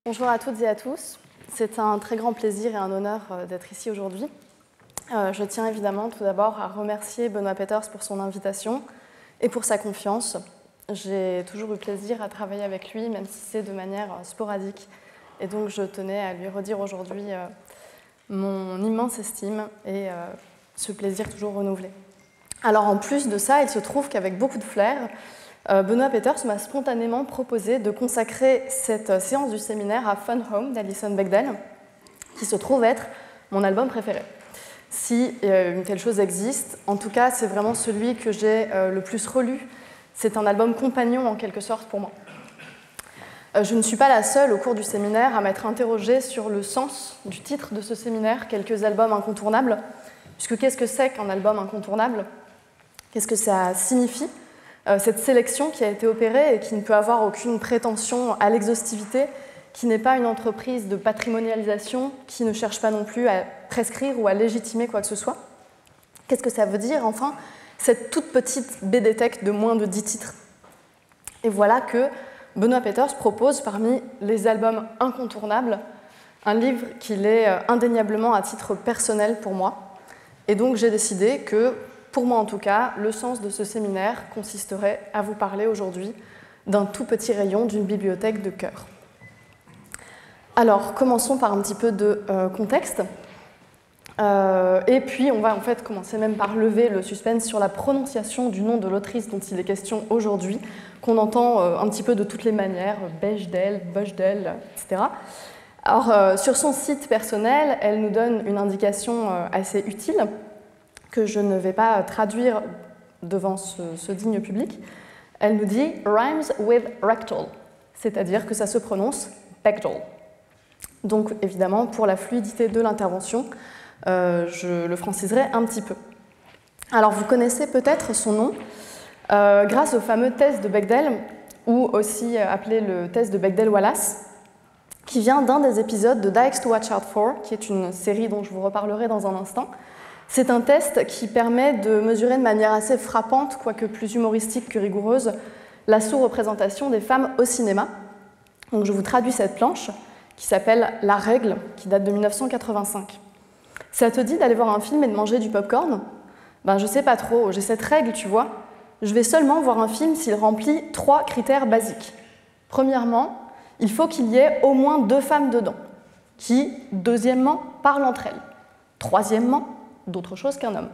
Bonjour à toutes et à tous. C'est un très grand plaisir et un honneur d'être ici aujourd'hui. Je tiens évidemment tout d'abord à remercier Benoît Peeters pour son invitation et pour sa confiance. J'ai toujours eu plaisir à travailler avec lui, même si c'est de manière sporadique. Et donc je tenais à lui redire aujourd'hui mon immense estime et ce plaisir toujours renouvelé. Alors en plus de ça, il se trouve qu'avec beaucoup de flair, Benoît Peeters m'a spontanément proposé de consacrer cette séance du séminaire à Fun Home d'Alison Bechdel, qui se trouve être mon album préféré. Si une telle chose existe, en tout cas, c'est vraiment celui que j'ai le plus relu. C'est un album compagnon, en quelque sorte, pour moi. Je ne suis pas la seule, au cours du séminaire, à m'être interrogée sur le sens du titre de ce séminaire, quelques albums incontournables, puisque qu'est-ce que c'est qu'un album incontournable? Qu'est-ce que ça signifie? Cette sélection qui a été opérée et qui ne peut avoir aucune prétention à l'exhaustivité, qui n'est pas une entreprise de patrimonialisation, qui ne cherche pas non plus à prescrire ou à légitimer quoi que ce soit. Qu'est-ce que ça veut dire, enfin, cette toute petite BD-Tech de moins de 10 titres? Et voilà que Benoît Peeters propose parmi les albums incontournables un livre qu'il est indéniablement à titre personnel pour moi. Et donc j'ai décidé que, pour moi en tout cas, le sens de ce séminaire consisterait à vous parler aujourd'hui d'un tout petit rayon d'une bibliothèque de cœur. Alors, commençons par un petit peu de contexte. Et puis, on va en fait commencer même par lever le suspense sur la prononciation du nom de l'autrice dont il est question aujourd'hui, qu'on entend un petit peu de toutes les manières, Bechdel, etc. Alors, sur son site personnel, elle nous donne une indication assez utile, que je ne vais pas traduire devant ce digne public. Elle nous dit « rhymes with rectal », c'est-à-dire que ça se prononce « Bechdel ». Donc évidemment, pour la fluidité de l'intervention, je le franciserai un petit peu. Alors vous connaissez peut-être son nom grâce au fameux test de Bechdel, ou aussi appelé le test de Bechdel-Wallace, qui vient d'un des épisodes de Dykes to Watch Out For, qui est une série dont je vous reparlerai dans un instant. C'est un test qui permet de mesurer de manière assez frappante, quoique plus humoristique que rigoureuse, la sous-représentation des femmes au cinéma. Donc je vous traduis cette planche qui s'appelle « La règle », qui date de 1985. Ça te dit d'aller voir un film et de manger du popcorn? Ben je sais pas trop, j'ai cette règle, tu vois. Je vais seulement voir un film s'il remplit 3 critères basiques. Premièrement, il faut qu'il y ait au moins 2 femmes dedans, qui, deuxièmement, parlent entre elles. Troisièmement, d'autre chose qu'un homme.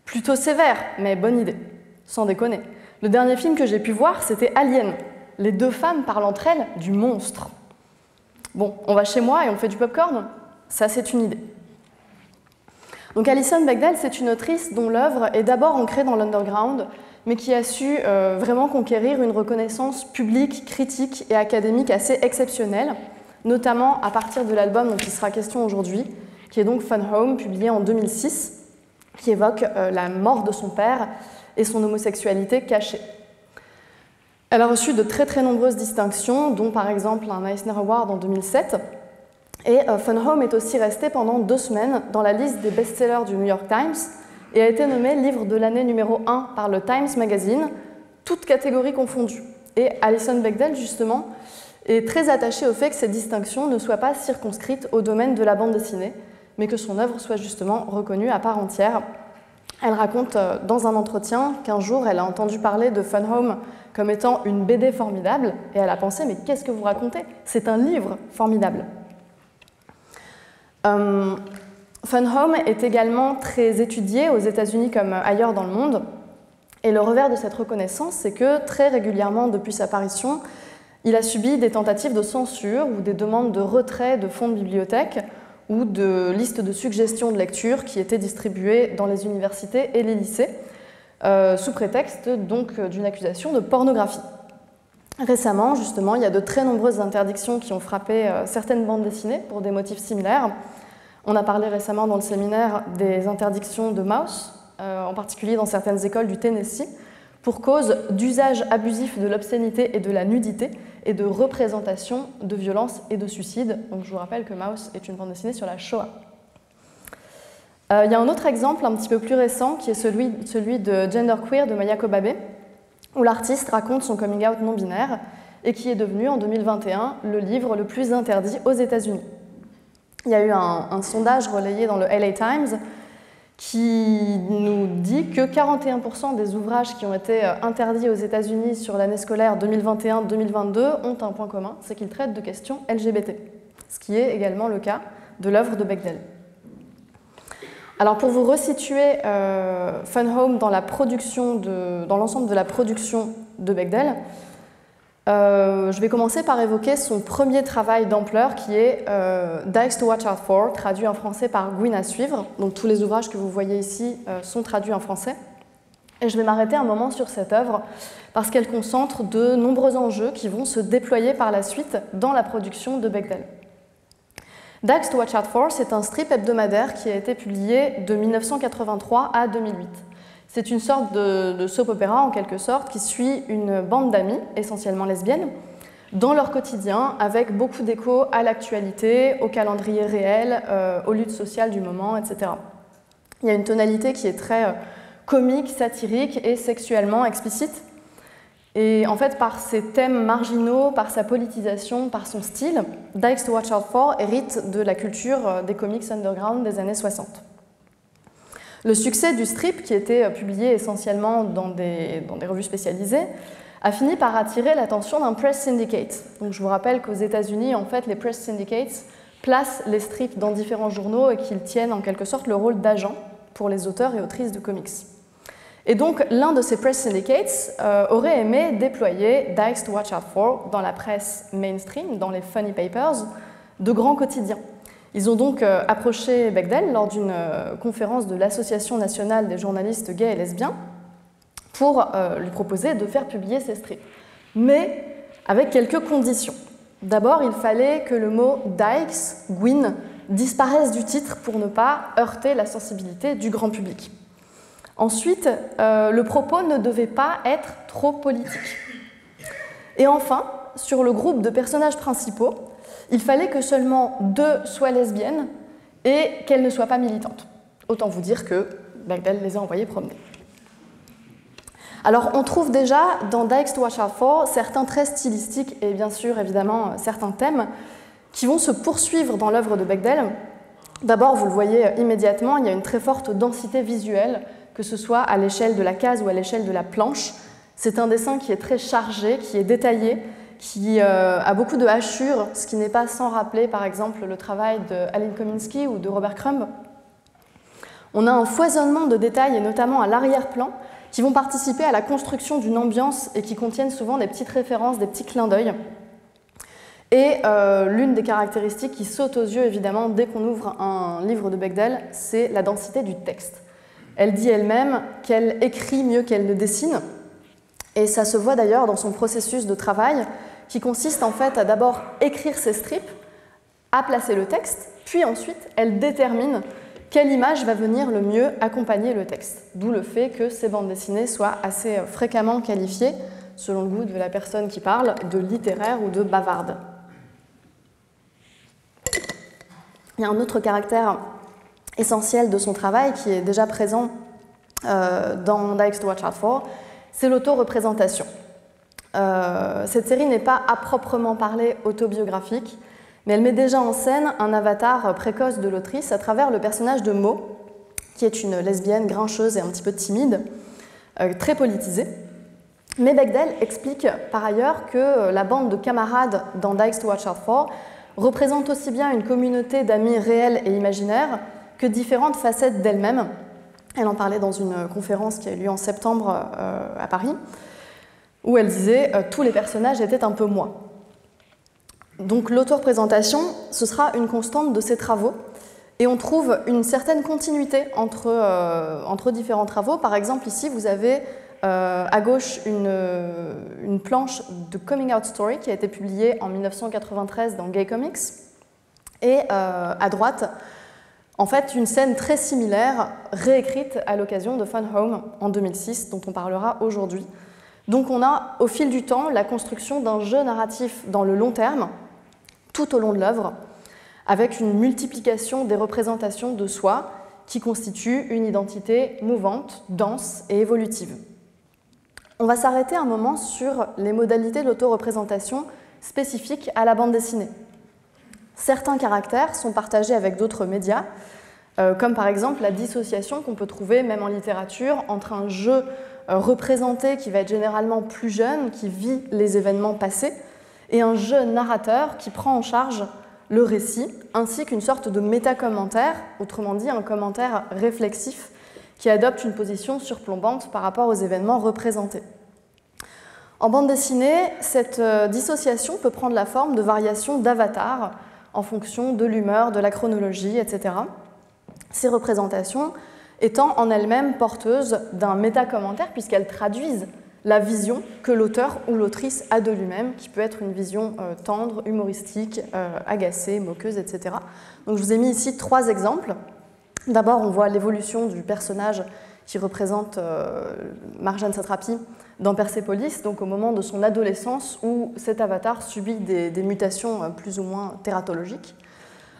Plutôt sévère, mais bonne idée, sans déconner. Le dernier film que j'ai pu voir, c'était Alien. Les 2 femmes parlent entre elles du monstre. Bon, on va chez moi et on fait du popcorn? Ça, c'est une idée. Donc Alison Bechdel, c'est une autrice dont l'œuvre est d'abord ancrée dans l'underground, mais qui a su vraiment conquérir une reconnaissance publique, critique et académique assez exceptionnelle, notamment à partir de l'album dont il sera question aujourd'hui, qui est donc Fun Home, publié en 2006, qui évoque la mort de son père et son homosexualité cachée. Elle a reçu de très très nombreuses distinctions, dont par exemple un Eisner Award en 2007, et Fun Home est aussi resté pendant 2 semaines dans la liste des best-sellers du New York Times et a été nommé livre de l'année numéro 1 par le Times Magazine, toutes catégories confondues. Et Alison Bechdel, justement, est très attachée au fait que ces distinctions ne soient pas circonscrites au domaine de la bande dessinée, mais que son œuvre soit justement reconnue à part entière. Elle raconte dans un entretien qu'un jour, elle a entendu parler de Fun Home comme étant une BD formidable, et elle a pensé « mais qu'est-ce que vous racontez? C'est un livre formidable ». Fun Home est également très étudié aux États-Unis comme ailleurs dans le monde, et le revers de cette reconnaissance, c'est que très régulièrement depuis sa parution, il a subi des tentatives de censure ou des demandes de retrait de fonds de bibliothèque ou de listes de suggestions de lecture qui étaient distribuées dans les universités et les lycées, sous prétexte donc d'une accusation de pornographie. Récemment, justement, il y a de très nombreuses interdictions qui ont frappé certaines bandes dessinées pour des motifs similaires. On a parlé récemment dans le séminaire des interdictions de Maus, en particulier dans certaines écoles du Tennessee, pour cause d'usage abusif de l'obscénité et de la nudité et de représentation de violence et de suicide. Donc je vous rappelle que Maus est une bande dessinée sur la Shoah. Il y a un autre exemple un petit peu plus récent qui est celui de Genderqueer de Maya Kobabe, où l'artiste raconte son coming out non binaire et qui est devenu en 2021 le livre le plus interdit aux États-Unis. Il y a eu un sondage relayé dans le LA Times qui nous dit que 41% des ouvrages qui ont été interdits aux États-Unis sur l'année scolaire 2021-2022 ont un point commun, c'est qu'ils traitent de questions LGBT, ce qui est également le cas de l'œuvre de Bechdel. Alors pour vous resituer Fun Home dans l'ensemble de la production de Bechdel, je vais commencer par évoquer son premier travail d'ampleur qui est Dykes to Watch Out For, traduit en français par Gwyn à suivre. Donc tous les ouvrages que vous voyez ici sont traduits en français. Et je vais m'arrêter un moment sur cette œuvre parce qu'elle concentre de nombreux enjeux qui vont se déployer par la suite dans la production de Bechdel. Dykes to Watch Out For, c'est un strip hebdomadaire qui a été publié de 1983 à 2008. C'est une sorte de soap opéra, en quelque sorte, qui suit une bande d'amis, essentiellement lesbiennes, dans leur quotidien, avec beaucoup d'écho à l'actualité, au calendrier réel, aux luttes sociales du moment, etc. Il y a une tonalité qui est très comique, satirique et sexuellement explicite. Et en fait, par ses thèmes marginaux, par sa politisation, par son style, Dykes to Watch Out For hérite de la culture des comics underground des années 60. Le succès du strip, qui était publié essentiellement dans des revues spécialisées, a fini par attirer l'attention d'un press syndicate. Donc, je vous rappelle qu'aux États-Unis, en fait, les press syndicates placent les strips dans différents journaux et qu'ils tiennent en quelque sorte le rôle d'agent pour les auteurs et autrices de comics. Et donc, l'un de ces press syndicates aurait aimé déployer Dykes to Watch Out For dans la presse mainstream, dans les funny papers, de grands quotidiens. Ils ont donc approché Bechdel lors d'une conférence de l'Association nationale des journalistes gays et lesbiens pour lui proposer de faire publier ces strips. Mais avec quelques conditions. D'abord, il fallait que le mot Dykes, Gwyn, disparaisse du titre pour ne pas heurter la sensibilité du grand public. Ensuite, le propos ne devait pas être trop politique. Et enfin, sur le groupe de personnages principaux, il fallait que seulement 2 soient lesbiennes et qu'elles ne soient pas militantes. Autant vous dire que Bechdel les a envoyées promener. Alors, on trouve déjà dans Dykes to Watch Out For certains traits stylistiques et bien sûr, évidemment, certains thèmes qui vont se poursuivre dans l'œuvre de Bechdel. D'abord, vous le voyez immédiatement, il y a une très forte densité visuelle, que ce soit à l'échelle de la case ou à l'échelle de la planche. C'est un dessin qui est très chargé, qui est détaillé, qui a beaucoup de hachures, ce qui n'est pas sans rappeler, par exemple, le travail de Aline Kominsky ou de Robert Crumb. On a un foisonnement de détails, et notamment à l'arrière-plan, qui vont participer à la construction d'une ambiance et qui contiennent souvent des petites références, des petits clins d'œil. Et l'une des caractéristiques qui saute aux yeux, évidemment, dès qu'on ouvre un livre de Bechdel, c'est la densité du texte. Elle dit elle-même qu'elle écrit mieux qu'elle ne dessine, et ça se voit d'ailleurs dans son processus de travail, qui consiste en fait à d'abord écrire ses strips, à placer le texte, puis ensuite elle détermine quelle image va venir le mieux accompagner le texte. D'où le fait que ces bandes dessinées soient assez fréquemment qualifiées, selon le goût de la personne qui parle, de littéraire ou de bavarde. Il y a un autre caractère essentiel de son travail qui est déjà présent dans Dykes to Watch Out For, c'est l'auto-représentation. Cette série n'est pas à proprement parler autobiographique, mais elle met déjà en scène un avatar précoce de l'autrice à travers le personnage de Mo, qui est une lesbienne grincheuse et un petit peu timide, très politisée. Mais Bechdel explique par ailleurs que la bande de camarades dans Dykes to Watch Out For représente aussi bien une communauté d'amis réels et imaginaires que différentes facettes d'elle-même. Elle en parlait dans une conférence qui a eu lieu en septembre à Paris, où elle disait « tous les personnages étaient un peu moi ». Donc l'auto-représentation, ce sera une constante de ses travaux, et on trouve une certaine continuité entre différents travaux. Par exemple, ici, vous avez à gauche une planche de Coming Out Story qui a été publiée en 1993 dans Gay Comics, et à droite, en fait, une scène très similaire, réécrite à l'occasion de Fun Home en 2006, dont on parlera aujourd'hui. Donc on a, au fil du temps, la construction d'un jeu narratif dans le long terme, tout au long de l'œuvre, avec une multiplication des représentations de soi qui constituent une identité mouvante, dense et évolutive. On va s'arrêter un moment sur les modalités de l'autoreprésentation spécifiques à la bande dessinée. Certains caractères sont partagés avec d'autres médias, comme par exemple la dissociation qu'on peut trouver même en littérature entre un jeu représenté qui va être généralement plus jeune, qui vit les événements passés, et un jeu narrateur qui prend en charge le récit, ainsi qu'une sorte de métacommentaire, autrement dit un commentaire réflexif qui adopte une position surplombante par rapport aux événements représentés. En bande dessinée, cette dissociation peut prendre la forme de variations d'avatars en fonction de l'humeur, de la chronologie, etc. Ces représentations étant en elles-mêmes porteuses d'un métacommentaire puisqu'elles traduisent la vision que l'auteur ou l'autrice a de lui-même, qui peut être une vision tendre, humoristique, agacée, moqueuse, etc. Donc je vous ai mis ici 3 exemples. D'abord, on voit l'évolution du personnage qui représente Marjane Satrapi dans Persépolis, donc au moment de son adolescence où cet avatar subit des mutations plus ou moins tératologiques.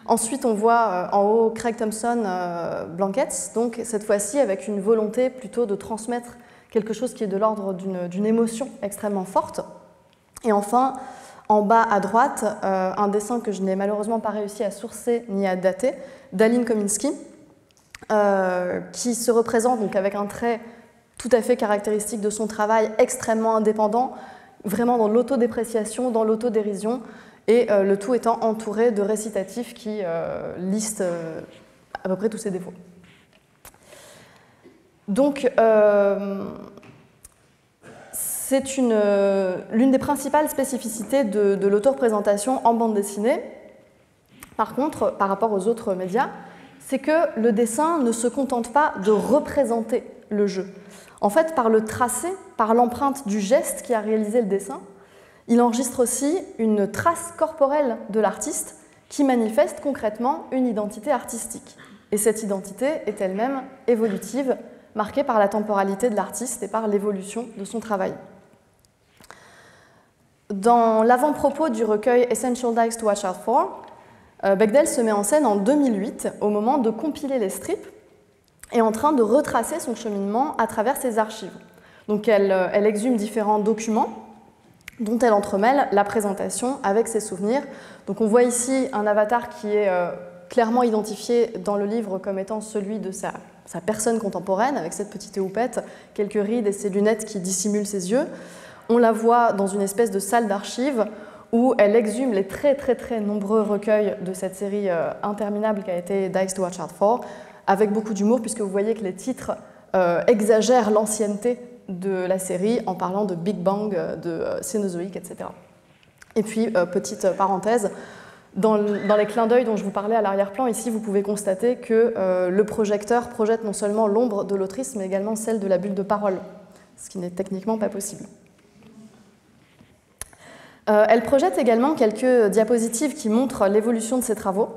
Ensuite, on voit en haut Craig Thompson Blankets, donc cette fois-ci avec une volonté plutôt de transmettre quelque chose qui est de l'ordre d'une émotion extrêmement forte. Et enfin, en bas à droite, un dessin que je n'ai malheureusement pas réussi à sourcer ni à dater, d'Aline Kominsky, qui se représente donc avec un trait tout à fait caractéristique de son travail, extrêmement indépendant, vraiment dans l'autodépréciation, dans l'autodérision, et le tout étant entouré de récitatifs qui listent à peu près tous ses défauts. Donc, c'est l'une des principales spécificités de l'autoreprésentation en bande dessinée. Par contre, par rapport aux autres médias, c'est que le dessin ne se contente pas de représenter le jeu. En fait, par le tracé, par l'empreinte du geste qui a réalisé le dessin, il enregistre aussi une trace corporelle de l'artiste qui manifeste concrètement une identité artistique. Et cette identité est elle-même évolutive, marquée par la temporalité de l'artiste et par l'évolution de son travail. Dans l'avant-propos du recueil Essential Dykes to Watch Out For, Bechdel se met en scène en 2008 au moment de compiler les strips et en train de retracer son cheminement à travers ses archives. Donc elle exhume différents documents dont elle entremêle la présentation avec ses souvenirs. Donc on voit ici un avatar qui est clairement identifié dans le livre comme étant celui de sa personne contemporaine, avec cette petite houppette, quelques rides et ses lunettes qui dissimulent ses yeux. On la voit dans une espèce de salle d'archives où elle exhume les très nombreux recueils de cette série interminable qui a été Dykes to Watch Out For, avec beaucoup d'humour, puisque vous voyez que les titres exagèrent l'ancienneté de la série en parlant de Big Bang, de Cénozoïque, etc. Et puis, petite parenthèse, dans les clins d'œil dont je vous parlais à l'arrière-plan, ici, vous pouvez constater que le projecteur projette non seulement l'ombre de l'autrice, mais également celle de la bulle de parole, ce qui n'est techniquement pas possible. Elle projette également quelques diapositives qui montrent l'évolution de ses travaux,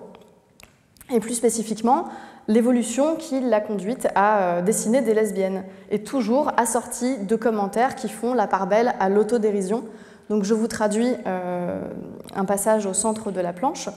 et plus spécifiquement, l'évolution qui l'a conduite à dessiner des lesbiennes, et toujours assortie de commentaires qui font la part belle à l'autodérision. Donc je vous traduis un passage au centre de la planche.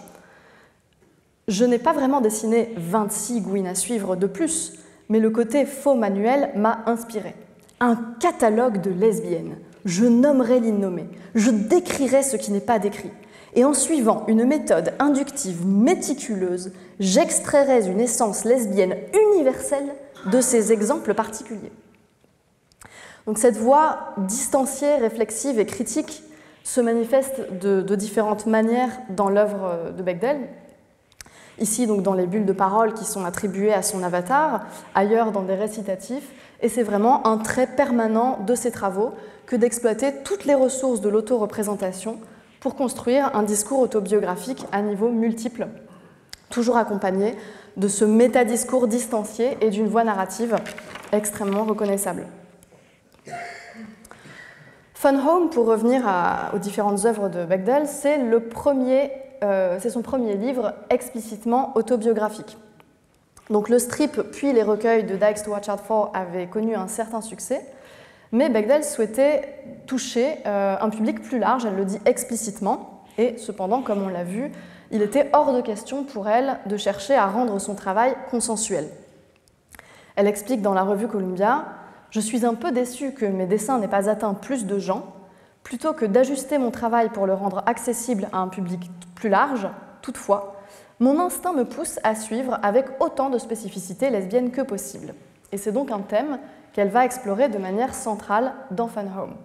« Je n'ai pas vraiment dessiné 26 gouines à suivre de plus, mais le côté faux manuel m'a inspiré. Un catalogue de lesbiennes. Je nommerai l'innommé, je décrirai ce qui n'est pas décrit. Et en suivant une méthode inductive méticuleuse, j'extrairai une essence lesbienne universelle de ces exemples particuliers. » Donc cette voix distanciée, réflexive et critique se manifeste de différentes manières dans l'œuvre de Bechdel. Ici, donc, dans les bulles de parole qui sont attribuées à son avatar, ailleurs dans des récitatifs, et c'est vraiment un trait permanent de ses travaux que d'exploiter toutes les ressources de l'autoreprésentation pour construire un discours autobiographique à niveau multiple, toujours accompagné de ce métadiscours distancié et d'une voix narrative extrêmement reconnaissable. Fun Home, pour revenir aux différentes œuvres de Bechdel, c'est son premier livre explicitement autobiographique. Donc le strip puis les recueils de Dykes to Watch Out For avaient connu un certain succès, mais Bechdel souhaitait toucher un public plus large, elle le dit explicitement, et cependant, comme on l'a vu, il était hors de question pour elle de chercher à rendre son travail consensuel. Elle explique dans la revue Columbia Je suis un peu déçue que mes dessins n'aient pas atteint plus de gens. Plutôt que d'ajuster mon travail pour le rendre accessible à un public plus large, toutefois, mon instinct me pousse à suivre avec autant de spécificité lesbienne que possible. Et c'est donc un thème qu'elle va explorer de manière centrale dans Fun Home.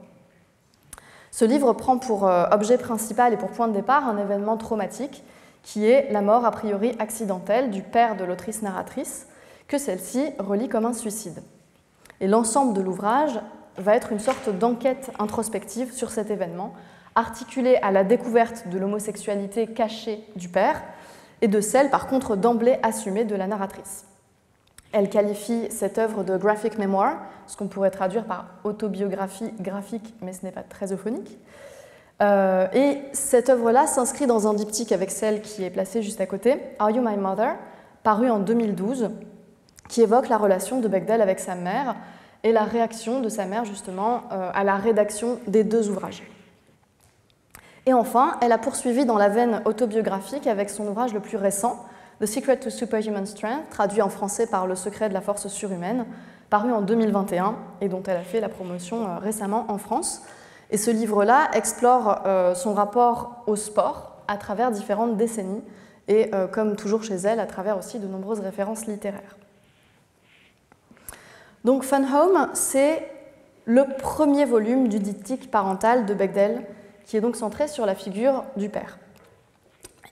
Ce livre prend pour objet principal et pour point de départ un événement traumatique qui est la mort a priori accidentelle du père de l'autrice narratrice, que celle-ci relie comme un suicide. Et l'ensemble de l'ouvrage va être une sorte d'enquête introspective sur cet événement, articulée à la découverte de l'homosexualité cachée du père et de celle, par contre, d'emblée assumée de la narratrice. Elle qualifie cette œuvre de graphic memoir, ce qu'on pourrait traduire par autobiographie graphique, mais ce n'est pas très euphonique. Et cette œuvre-là s'inscrit dans un diptyque avec celle qui est placée juste à côté, Are You My Mother, paru en 2012, qui évoque la relation de Bechdel avec sa mère et la réaction de sa mère justement à la rédaction des deux ouvrages. Et enfin, elle a poursuivi dans la veine autobiographique avec son ouvrage le plus récent, The Secret to Superhuman Strength, traduit en français par Le secret de la force surhumaine, paru en 2021 et dont elle a fait la promotion récemment en France. Et ce livre-là explore son rapport au sport à travers différentes décennies et, comme toujours chez elle, à travers aussi de nombreuses références littéraires. Donc Fun Home, c'est le premier volume du diptyque parental de Bechdel, qui est donc centré sur la figure du père.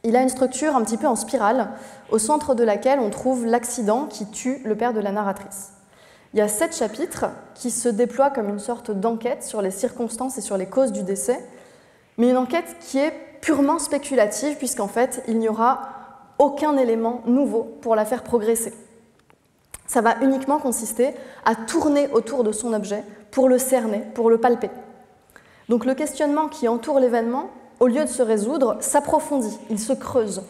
Il a une structure un petit peu en spirale, au centre de laquelle on trouve l'accident qui tue le père de la narratrice. Il y a 7 chapitres qui se déploient comme une sorte d'enquête sur les circonstances et sur les causes du décès, mais une enquête qui est purement spéculative, puisqu'en fait, il n'y aura aucun élément nouveau pour la faire progresser. Ça va uniquement consister à tourner autour de son objet pour le cerner, pour le palper. Donc le questionnement qui entoure l'événement, au lieu de se résoudre, s'approfondit, il se creuse.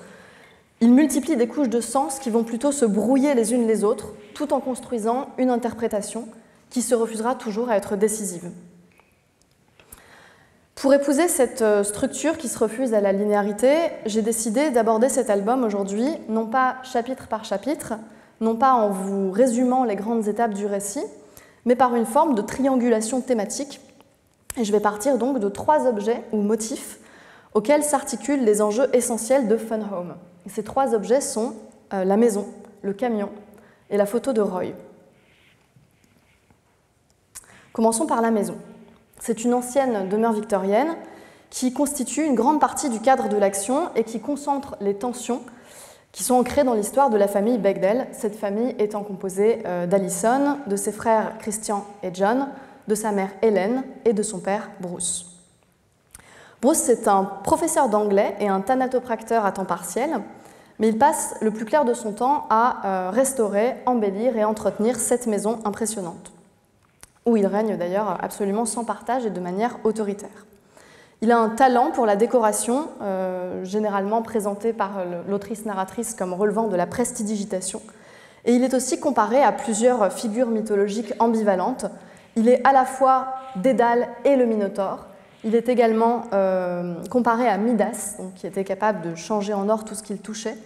Il multiplie des couches de sens qui vont plutôt se brouiller les unes les autres, tout en construisant une interprétation qui se refusera toujours à être décisive. Pour épouser cette structure qui se refuse à la linéarité, j'ai décidé d'aborder cet album aujourd'hui, non pas chapitre par chapitre, non pas en vous résumant les grandes étapes du récit, mais par une forme de triangulation thématique. Et je vais partir donc de 3 objets ou motifs auxquels s'articulent les enjeux essentiels de Fun Home. Et ces 3 objets sont la maison, le camion et la photo de Roy. Commençons par la maison. C'est une ancienne demeure victorienne qui constitue une grande partie du cadre de l'action et qui concentre les tensions qui sont ancrées dans l'histoire de la famille Bechdel, cette famille étant composée d'Alison, de ses frères Christian et John, de sa mère Hélène et de son père Bruce. Bruce, c'est un professeur d'anglais et un thanatopracteur à temps partiel, mais il passe le plus clair de son temps à restaurer, embellir et entretenir cette maison impressionnante, où il règne d'ailleurs absolument sans partage et de manière autoritaire. Il a un talent pour la décoration, généralement présenté par l'autrice narratrice comme relevant de la prestidigitation, et il est aussi comparé à plusieurs figures mythologiques ambivalentes. Il est à la fois Dédale et le Minotaure. Il est également comparé à Midas, donc, qui était capable de changer en or tout ce qu'il touchait,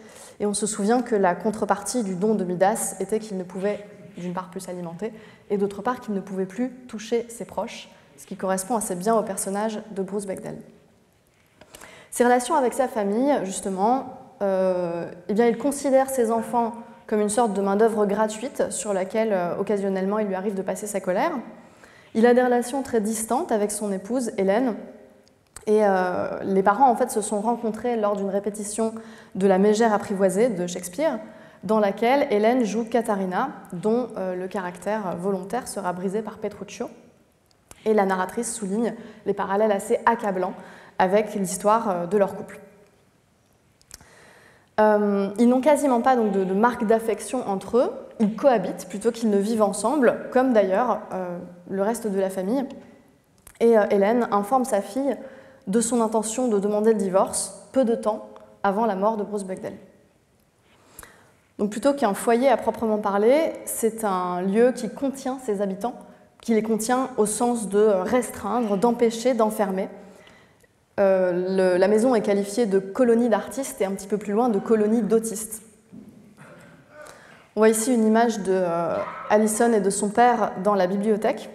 et on se souvient que la contrepartie du don de Midas était qu'il ne pouvait, d'une part, plus s'alimenter, et d'autre part, qu'il ne pouvait plus toucher ses proches, ce qui correspond assez bien au personnage de Bruce Bechdel. Ses relations avec sa famille, justement, eh bien, il considère ses enfants comme une sorte de main-d'œuvre gratuite sur laquelle, occasionnellement, il lui arrive de passer sa colère. Il a des relations très distantes avec son épouse, Hélène, et les parents, en fait, se sont rencontrés lors d'une répétition de La Mégère apprivoisée de Shakespeare, dans laquelle Hélène joue Katharina, dont le caractère volontaire sera brisé par Petruccio. Et la narratrice souligne les parallèles assez accablants avec l'histoire de leur couple. Ils n'ont quasiment pas donc, de marque d'affection entre eux, ils cohabitent plutôt qu'ils ne vivent ensemble, comme d'ailleurs le reste de la famille. Et Hélène informe sa fille de son intention de demander le divorce peu de temps avant la mort de Bruce Bechdel. Donc plutôt qu'un foyer à proprement parler, c'est un lieu qui contient ses habitants, qui les contient au sens de restreindre, d'empêcher, d'enfermer. La maison est qualifiée de colonie d'artistes et un petit peu plus loin de colonie d'autistes. On voit ici une image de Alison et de son père dans la bibliothèque,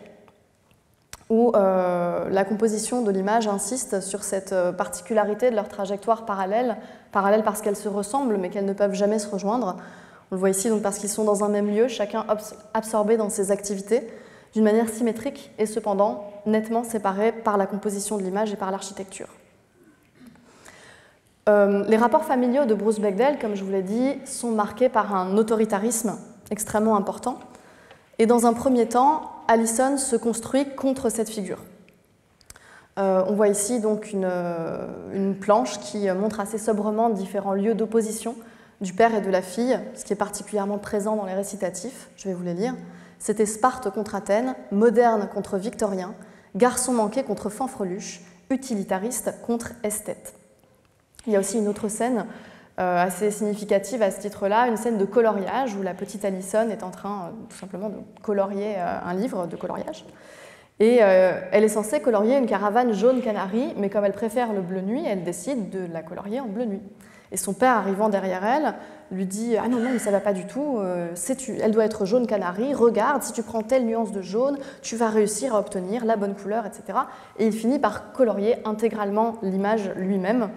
où la composition de l'image insiste sur cette particularité de leur trajectoire parallèle parce qu'elles se ressemblent mais qu'elles ne peuvent jamais se rejoindre. On le voit ici donc parce qu'ils sont dans un même lieu, chacun absorbé dans ses activités, d'une manière symétrique et cependant nettement séparés par la composition de l'image et par l'architecture. Les rapports familiaux de Bruce Bechdel, comme je vous l'ai dit, sont marqués par un autoritarisme extrêmement important. Et dans un premier temps, Alison se construit contre cette figure. On voit ici donc une planche qui montre assez sobrement différents lieux d'opposition du père et de la fille, ce qui est particulièrement présent dans les récitatifs. Je vais vous les lire. C'était Sparte contre Athènes, moderne contre victorien, garçon manqué contre fanfreluche, utilitariste contre esthète. Il y a aussi une autre scène assez significative à ce titre-là, une scène de coloriage où la petite Alison est en train tout simplement de colorier un livre de coloriage. Et elle est censée colorier une caravane jaune canari, mais comme elle préfère le bleu nuit, elle décide de la colorier en bleu nuit. Et son père, arrivant derrière elle, lui dit « Ah non, non, mais ça ne va pas du tout, elle doit être jaune canari, regarde, si tu prends telle nuance de jaune, tu vas réussir à obtenir la bonne couleur, etc. » Et il finit par colorier intégralement l'image lui-même,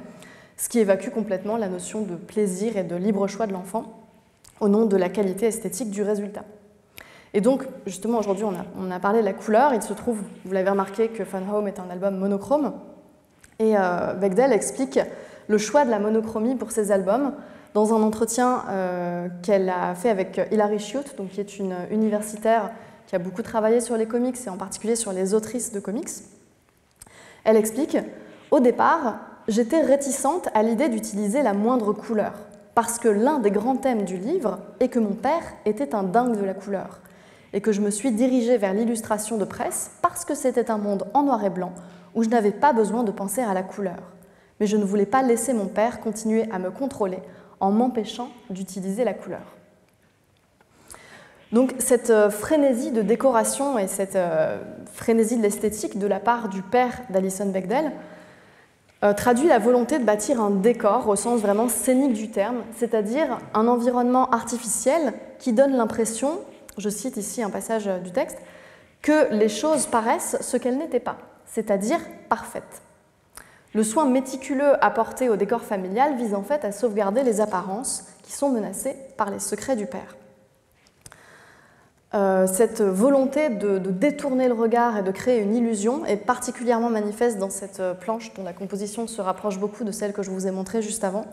ce qui évacue complètement la notion de plaisir et de libre choix de l'enfant au nom de la qualité esthétique du résultat. Et donc, justement, aujourd'hui, on a parlé de la couleur. Il se trouve, vous l'avez remarqué, que Fun Home est un album monochrome. Et Bechdel explique le choix de la monochromie pour ses albums dans un entretien qu'elle a fait avec Hilary Shute, donc qui est une universitaire qui a beaucoup travaillé sur les comics et en particulier sur les autrices de comics. Elle explique « Au départ, j'étais réticente à l'idée d'utiliser la moindre couleur, parce que l'un des grands thèmes du livre est que mon père était un dingue de la couleur, et que je me suis dirigée vers l'illustration de presse parce que c'était un monde en noir et blanc où je n'avais pas besoin de penser à la couleur. Mais je ne voulais pas laisser mon père continuer à me contrôler en m'empêchant d'utiliser la couleur. » Donc cette frénésie de décoration et cette frénésie de l'esthétique de la part du père d'Alison Bechdel traduit la volonté de bâtir un décor au sens vraiment scénique du terme, c'est-à-dire un environnement artificiel qui donne l'impression, je cite ici un passage du texte, que les choses paraissent ce qu'elles n'étaient pas, c'est-à-dire parfaites. Le soin méticuleux apporté au décor familial vise en fait à sauvegarder les apparences qui sont menacées par les secrets du père. Cette volonté de détourner le regard et de créer une illusion est particulièrement manifeste dans cette planche dont la composition se rapproche beaucoup de celle que je vous ai montrée juste avant,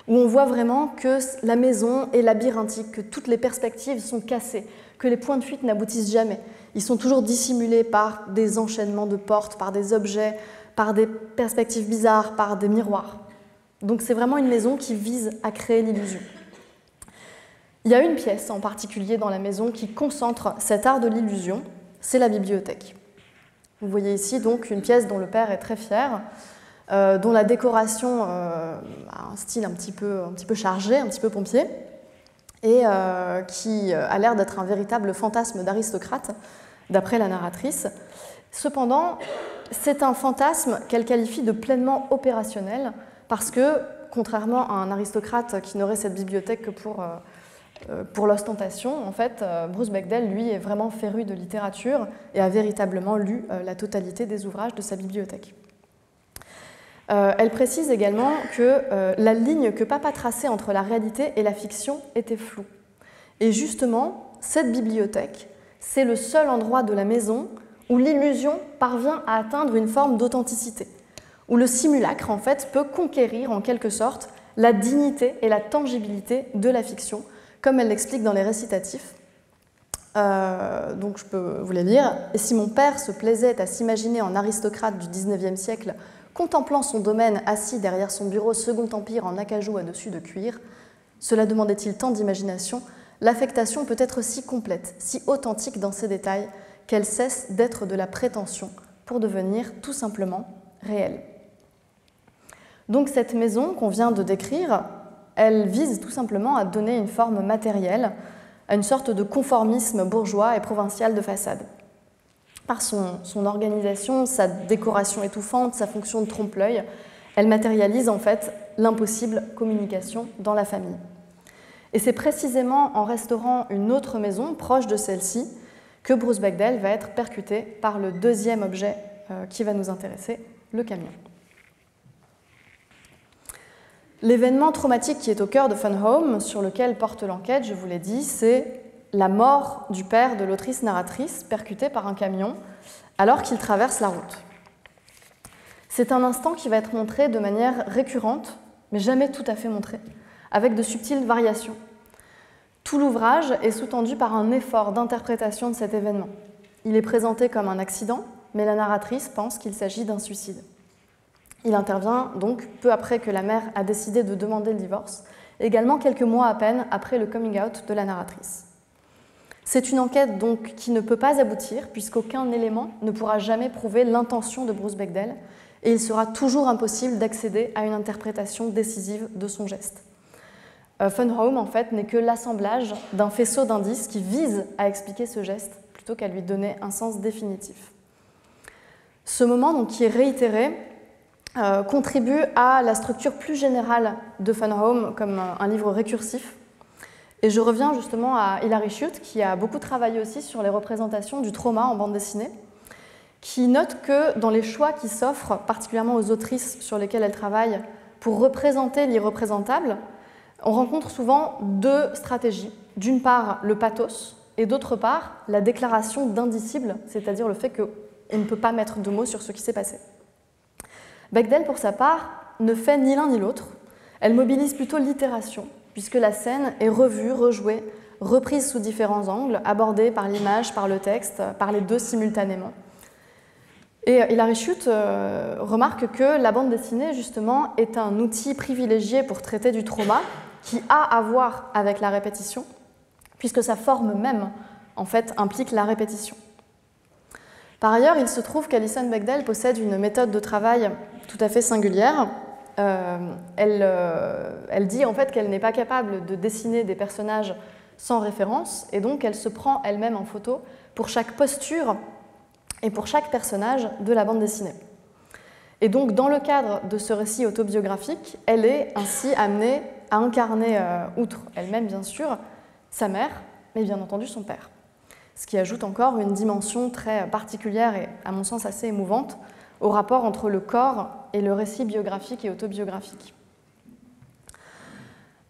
où on voit vraiment que la maison est labyrinthique, que toutes les perspectives sont cassées, que les points de fuite n'aboutissent jamais. Ils sont toujours dissimulés par des enchaînements de portes, par des objets, par des perspectives bizarres, par des miroirs. Donc c'est vraiment une maison qui vise à créer l'illusion. Il y a une pièce en particulier dans la maison qui concentre cet art de l'illusion, c'est la bibliothèque. Vous voyez ici donc une pièce dont le père est très fier, dont la décoration a un style un petit peu chargé, un petit peu pompier, et qui a l'air d'être un véritable fantasme d'aristocrate, d'après la narratrice. Cependant, c'est un fantasme qu'elle qualifie de pleinement opérationnel, parce que, contrairement à un aristocrate qui n'aurait cette bibliothèque que pour l'ostentation, en fait, Bruce Bechdel, lui, est vraiment féru de littérature et a véritablement lu la totalité des ouvrages de sa bibliothèque. Elle précise également que la ligne que papa traçait entre la réalité et la fiction était floue. Et justement, cette bibliothèque, c'est le seul endroit de la maison où l'illusion parvient à atteindre une forme d'authenticité, où le simulacre, en fait, peut conquérir en quelque sorte la dignité et la tangibilité de la fiction, comme elle l'explique dans les récitatifs. Donc je peux vous les lire. « Et si mon père se plaisait à s'imaginer en aristocrate du XIXe siècle, contemplant son domaine assis derrière son bureau Second Empire en acajou à dessus de cuir, cela demandait-il tant d'imagination, l'affectation peut être si complète, si authentique dans ses détails, qu'elle cesse d'être de la prétention pour devenir tout simplement réelle. » Donc cette maison qu'on vient de décrire, elle vise tout simplement à donner une forme matérielle à une sorte de conformisme bourgeois et provincial de façade. Par son organisation, sa décoration étouffante, sa fonction de trompe-l'œil, elle matérialise en fait l'impossible communication dans la famille. Et c'est précisément en restaurant une autre maison proche de celle-ci que Bruce Bechdel va être percuté par le deuxième objet qui va nous intéresser, le camion. L'événement traumatique qui est au cœur de Fun Home, sur lequel porte l'enquête, je vous l'ai dit, c'est la mort du père de l'autrice-narratrice percuté par un camion alors qu'il traverse la route. C'est un instant qui va être montré de manière récurrente, mais jamais tout à fait montré, avec de subtiles variations. Tout l'ouvrage est sous-tendu par un effort d'interprétation de cet événement. Il est présenté comme un accident, mais la narratrice pense qu'il s'agit d'un suicide. Il intervient donc peu après que la mère a décidé de demander le divorce, également quelques mois à peine après le coming out de la narratrice. C'est une enquête donc qui ne peut pas aboutir, puisqu'aucun élément ne pourra jamais prouver l'intention de Bruce Bechdel, et il sera toujours impossible d'accéder à une interprétation décisive de son geste. Fun Home, en fait, n'est que l'assemblage d'un faisceau d'indices qui vise à expliquer ce geste plutôt qu'à lui donner un sens définitif. Ce moment, donc, qui est réitéré, contribue à la structure plus générale de Fun Home comme un livre récursif. Et je reviens justement à Hilary Shute, qui a beaucoup travaillé aussi sur les représentations du trauma en bande dessinée, qui note que dans les choix qui s'offrent, particulièrement aux autrices sur lesquelles elle travaille, pour représenter l'irreprésentable, on rencontre souvent deux stratégies. D'une part, le pathos, et d'autre part, la déclaration d'indicible, c'est-à-dire le fait qu'on ne peut pas mettre de mots sur ce qui s'est passé. Bechdel, pour sa part, ne fait ni l'un ni l'autre. Elle mobilise plutôt l'itération, puisque la scène est revue, rejouée, reprise sous différents angles, abordée par l'image, par le texte, par les deux simultanément. Et Hilary Shute remarque que la bande dessinée, justement, est un outil privilégié pour traiter du trauma qui a à voir avec la répétition, puisque sa forme même, en fait, implique la répétition. Par ailleurs, il se trouve qu'Alison Bechdel possède une méthode de travail tout à fait singulière. Elle dit en fait qu'elle n'est pas capable de dessiner des personnages sans référence, et donc elle se prend elle-même en photo pour chaque posture et pour chaque personnage de la bande dessinée. Et donc, dans le cadre de ce récit autobiographique, elle est ainsi amenée à incarner, outre elle-même bien sûr, sa mère, mais bien entendu son père. Ce qui ajoute encore une dimension très particulière et, à mon sens, assez émouvante au rapport entre le corps et le récit biographique et autobiographique.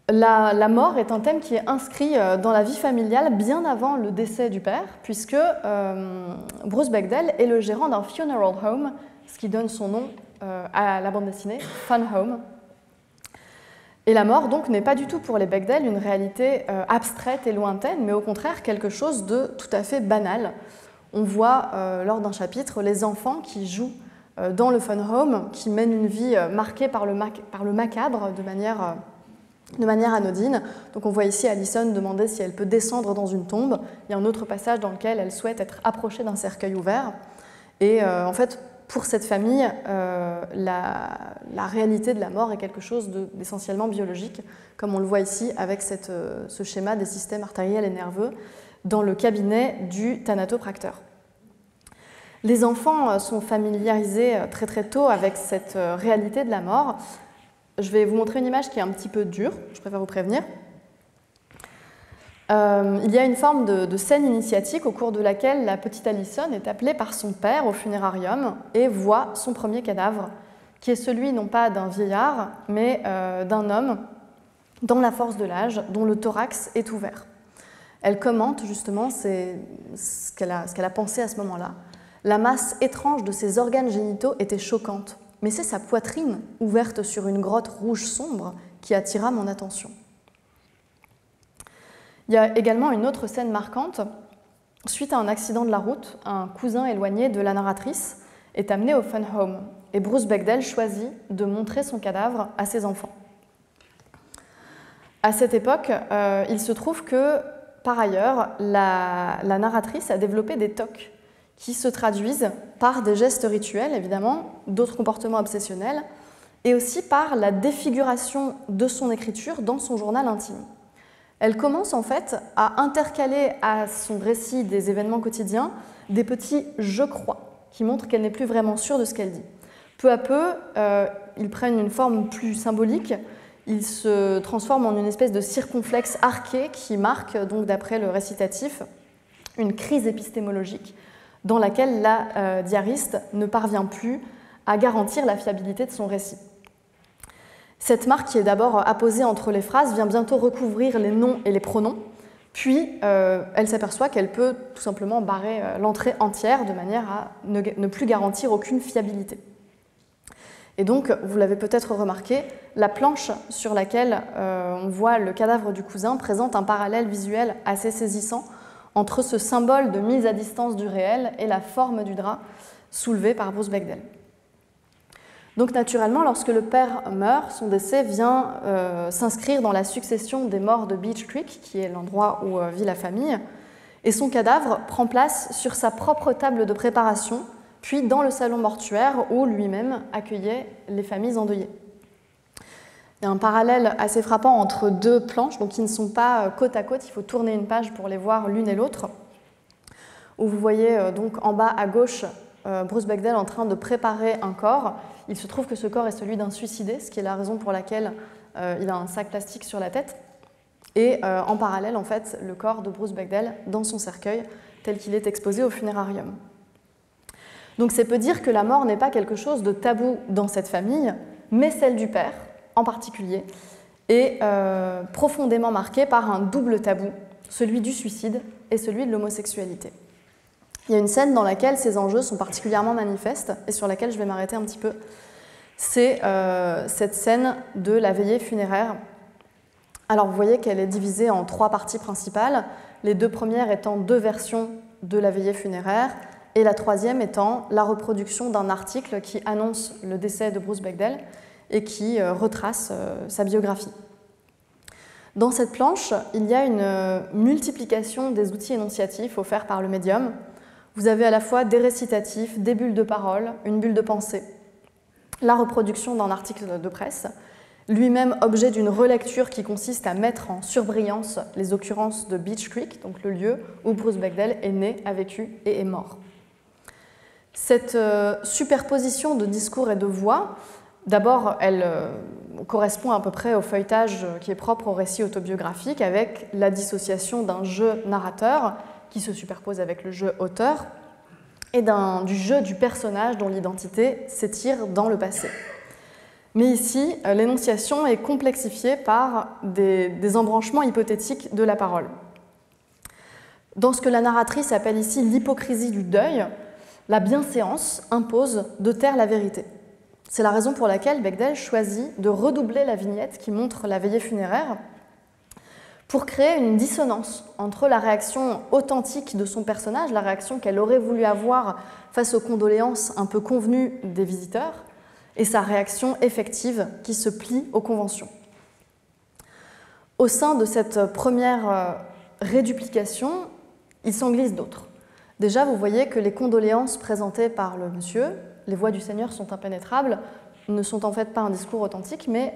La mort est un thème qui est inscrit dans la vie familiale bien avant le décès du père, puisque Bruce Bechdel est le gérant d'un funeral home, ce qui donne son nom à la bande dessinée, Fun Home. Et la mort, donc, n'est pas du tout pour les Bechdel une réalité abstraite et lointaine, mais au contraire quelque chose de tout à fait banal. On voit lors d'un chapitre les enfants qui jouent dans le Fun Home, qui mènent une vie marquée par le macabre de manière anodine. Donc on voit ici Alison demander si elle peut descendre dans une tombe. Il y a un autre passage dans lequel elle souhaite être approchée d'un cercueil ouvert. Et en fait, pour cette famille, la réalité de la mort est quelque chose d'essentiellement biologique, comme on le voit ici avec ce schéma des systèmes artériels et nerveux dans le cabinet du thanatopracteur. Les enfants sont familiarisés très très tôt avec cette réalité de la mort. Je vais vous montrer une image qui est un petit peu dure, je préfère vous prévenir. Il y a une forme de scène initiatique au cours de laquelle la petite Alison est appelée par son père au funérarium et voit son premier cadavre, qui est celui non pas d'un vieillard, mais d'un homme dans la force de l'âge, dont le thorax est ouvert. Elle commente justement ce qu'elle a pensé à ce moment-là. La masse étrange de ses organes génitaux était choquante, mais c'est sa poitrine, ouverte sur une grotte rouge sombre, qui attira mon attention. Il y a également une autre scène marquante. Suite à un accident de la route, un cousin éloigné de la narratrice est amené au Fun Home, et Bruce Bechdel choisit de montrer son cadavre à ses enfants. À cette époque, il se trouve que, par ailleurs, la narratrice a développé des TOC, qui se traduisent par des gestes rituels, évidemment, d'autres comportements obsessionnels, et aussi par la défiguration de son écriture dans son journal intime. Elle commence en fait à intercaler à son récit des événements quotidiens des petits « je crois » qui montrent qu'elle n'est plus vraiment sûre de ce qu'elle dit. Peu à peu, ils prennent une forme plus symbolique il se transforme en une espèce de circonflexe arqué qui marque, donc d'après le récitatif, une crise épistémologique dans laquelle la diariste ne parvient plus à garantir la fiabilité de son récit. Cette marque, qui est d'abord apposée entre les phrases, vient bientôt recouvrir les noms et les pronoms, puis elle s'aperçoit qu'elle peut tout simplement barrer l'entrée entière de manière à ne plus garantir aucune fiabilité. Et donc, vous l'avez peut-être remarqué, la planche sur laquelle on voit le cadavre du cousin présente un parallèle visuel assez saisissant entre ce symbole de mise à distance du réel et la forme du drap soulevé par Bruce Bechdel. Donc naturellement, lorsque le père meurt, son décès vient s'inscrire dans la succession des morts de Beech Creek, qui est l'endroit où vit la famille, et son cadavre prend place sur sa propre table de préparation, puis dans le salon mortuaire où lui-même accueillait les familles endeuillées. Il y a un parallèle assez frappant entre deux planches, donc qui ne sont pas côte à côte, il faut tourner une page pour les voir l'une et l'autre, où vous voyez donc en bas à gauche Bruce Bechdel en train de préparer un corps. Il se trouve que ce corps est celui d'un suicidé, ce qui est la raison pour laquelle il a un sac plastique sur la tête. Et en parallèle, en fait, le corps de Bruce Bechdel dans son cercueil, tel qu'il est exposé au funérarium. Donc c'est peu dire que la mort n'est pas quelque chose de tabou dans cette famille, mais celle du père, en particulier, est profondément marquée par un double tabou, celui du suicide et celui de l'homosexualité. Il y a une scène dans laquelle ces enjeux sont particulièrement manifestes et sur laquelle je vais m'arrêter un petit peu. C'est cette scène de la veillée funéraire. Alors vous voyez qu'elle est divisée en 3 parties principales, les 2 premières étant 2 versions de la veillée funéraire et la 3e étant la reproduction d'un article qui annonce le décès de Bruce Bechdel et qui retrace sa biographie. Dans cette planche, il y a une multiplication des outils énonciatifs offerts par le médium. Vous avez à la fois des récitatifs, des bulles de parole, une bulle de pensée, la reproduction d'un article de presse, lui-même objet d'une relecture qui consiste à mettre en surbrillance les occurrences de Beech Creek, donc le lieu où Bruce Bechdel est né, a vécu et est mort. Cette superposition de discours et de voix, d'abord, elle correspond à peu près au feuilletage qui est propre au récit autobiographique, avec la dissociation d'un jeu narrateur qui se superpose avec le jeu auteur, et du jeu du personnage dont l'identité s'étire dans le passé. Mais ici, l'énonciation est complexifiée par des embranchements hypothétiques de la parole. Dans ce que la narratrice appelle ici l'hypocrisie du deuil, la bienséance impose de taire la vérité. C'est la raison pour laquelle Bechdel choisit de redoubler la vignette qui montre la veillée funéraire pour créer une dissonance entre la réaction authentique de son personnage, la réaction qu'elle aurait voulu avoir face aux condoléances un peu convenues des visiteurs, et sa réaction effective qui se plie aux conventions. Au sein de cette première réduplication, il s'en glisse d'autres. Déjà, vous voyez que les condoléances présentées par le monsieur, les voix du Seigneur sont impénétrables, ne sont en fait pas un discours authentique, mais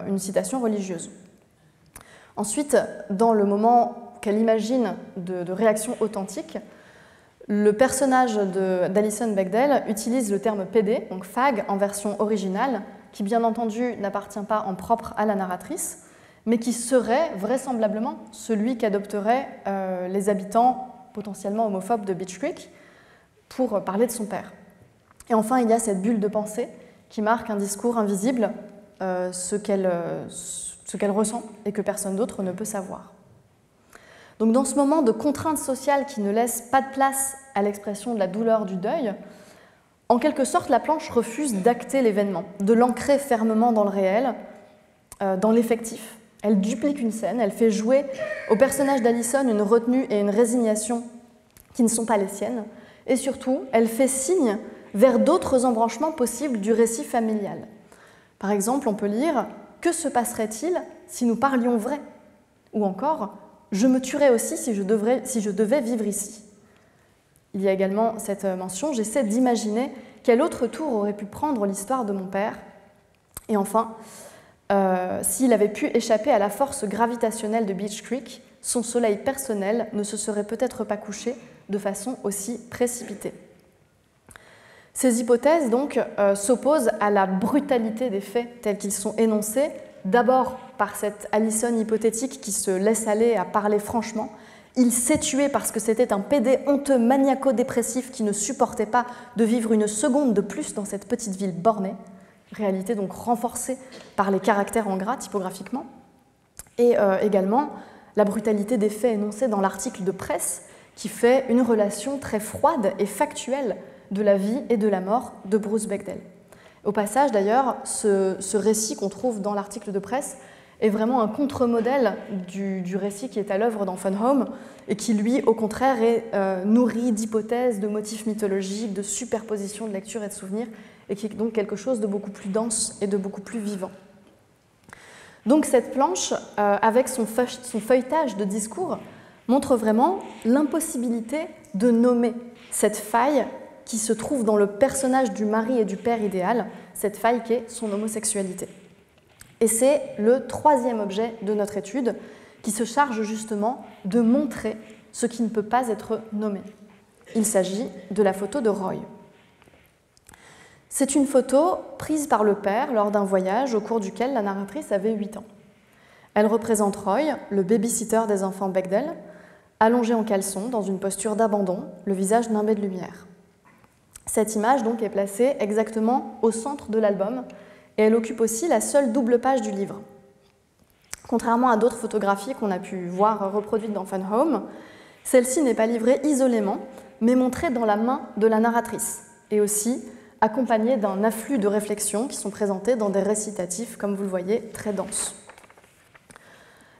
une citation religieuse. Ensuite, dans le moment qu'elle imagine de réaction authentique, le personnage d'Alison Bechdel utilise le terme PD, donc fag, en version originale, qui bien entendu n'appartient pas en propre à la narratrice, mais qui serait vraisemblablement celui qu'adopteraient les habitants potentiellement homophobes de Beech Creek pour parler de son père. Et enfin, il y a cette bulle de pensée qui marque un discours invisible, ce qu'elle ressent et que personne d'autre ne peut savoir. Donc dans ce moment de contrainte sociale qui ne laisse pas de place à l'expression de la douleur du deuil, en quelque sorte, la planche refuse d'acter l'événement, de l'ancrer fermement dans le réel, dans l'effectif. Elle duplique une scène, elle fait jouer au personnage d'Alison une retenue et une résignation qui ne sont pas les siennes, et surtout, elle fait signe vers d'autres embranchements possibles du récit familial. Par exemple, on peut lire « Que se passerait-il si nous parlions vrai ?» ou encore « Je me tuerais aussi si je devais vivre ici ». Il y a également cette mention « J'essaie d'imaginer quel autre tour aurait pu prendre l'histoire de mon père ». Et enfin, s'il avait pu échapper à la force gravitationnelle de Beech Creek, son soleil personnel ne se serait peut-être pas couché de façon aussi précipitée. Ces hypothèses donc s'opposent à la brutalité des faits tels qu'ils sont énoncés d'abord par cette Allison hypothétique qui se laisse aller à parler franchement. Il s'est tué parce que c'était un pédé honteux, maniaco-dépressif qui ne supportait pas de vivre une seconde de plus dans cette petite ville bornée. Réalité donc renforcée par les caractères en gras typographiquement. Et également la brutalité des faits énoncés dans l'article de presse qui fait une relation très froide et factuelle de la vie et de la mort de Bruce Bechdel. Au passage, d'ailleurs, ce récit qu'on trouve dans l'article de presse est vraiment un contre-modèle du récit qui est à l'œuvre dans Fun Home et qui, lui, au contraire, est nourri d'hypothèses, de motifs mythologiques, de superpositions de lectures et de souvenirs, et qui est donc quelque chose de beaucoup plus dense et de beaucoup plus vivant. Donc cette planche, avec son feuilletage de discours, montre vraiment l'impossibilité de nommer cette faille qui se trouve dans le personnage du mari et du père idéal, cette faille qui est son homosexualité. Et c'est le troisième objet de notre étude qui se charge justement de montrer ce qui ne peut pas être nommé. Il s'agit de la photo de Roy. C'est une photo prise par le père lors d'un voyage au cours duquel la narratrice avait 8 ans. Elle représente Roy, le baby-sitter des enfants Bechdel, allongé en caleçon dans une posture d'abandon, le visage nimbé de lumière. Cette image donc est placée exactement au centre de l'album et elle occupe aussi la seule double page du livre. Contrairement à d'autres photographies qu'on a pu voir reproduites dans Fun Home, celle-ci n'est pas livrée isolément, mais montrée dans la main de la narratrice et aussi accompagnée d'un afflux de réflexions qui sont présentées dans des récitatifs, comme vous le voyez, très denses.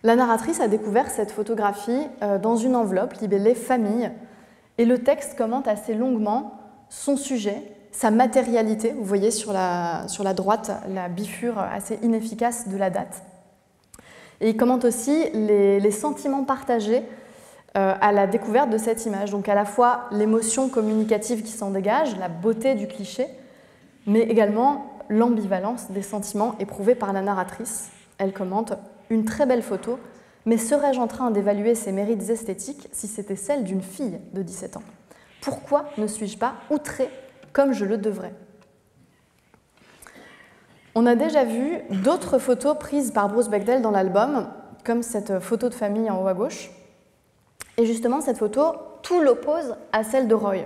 La narratrice a découvert cette photographie dans une enveloppe libellée « Famille » et le texte commente assez longuement son sujet, sa matérialité. Vous voyez sur la droite la bifure assez inefficace de la date. Et il commente aussi les sentiments partagés à la découverte de cette image. Donc à la fois l'émotion communicative qui s'en dégage, la beauté du cliché, mais également l'ambivalence des sentiments éprouvés par la narratrice. Elle commente « Une très belle photo, mais serais-je en train d'évaluer ses mérites esthétiques si c'était celle d'une fille de 17 ans ? Pourquoi ne suis-je pas outrée comme je le devrais ?» On a déjà vu d'autres photos prises par Bruce Bechdel dans l'album, comme cette photo de famille en haut à gauche. Et justement, cette photo, tout l'oppose à celle de Roy.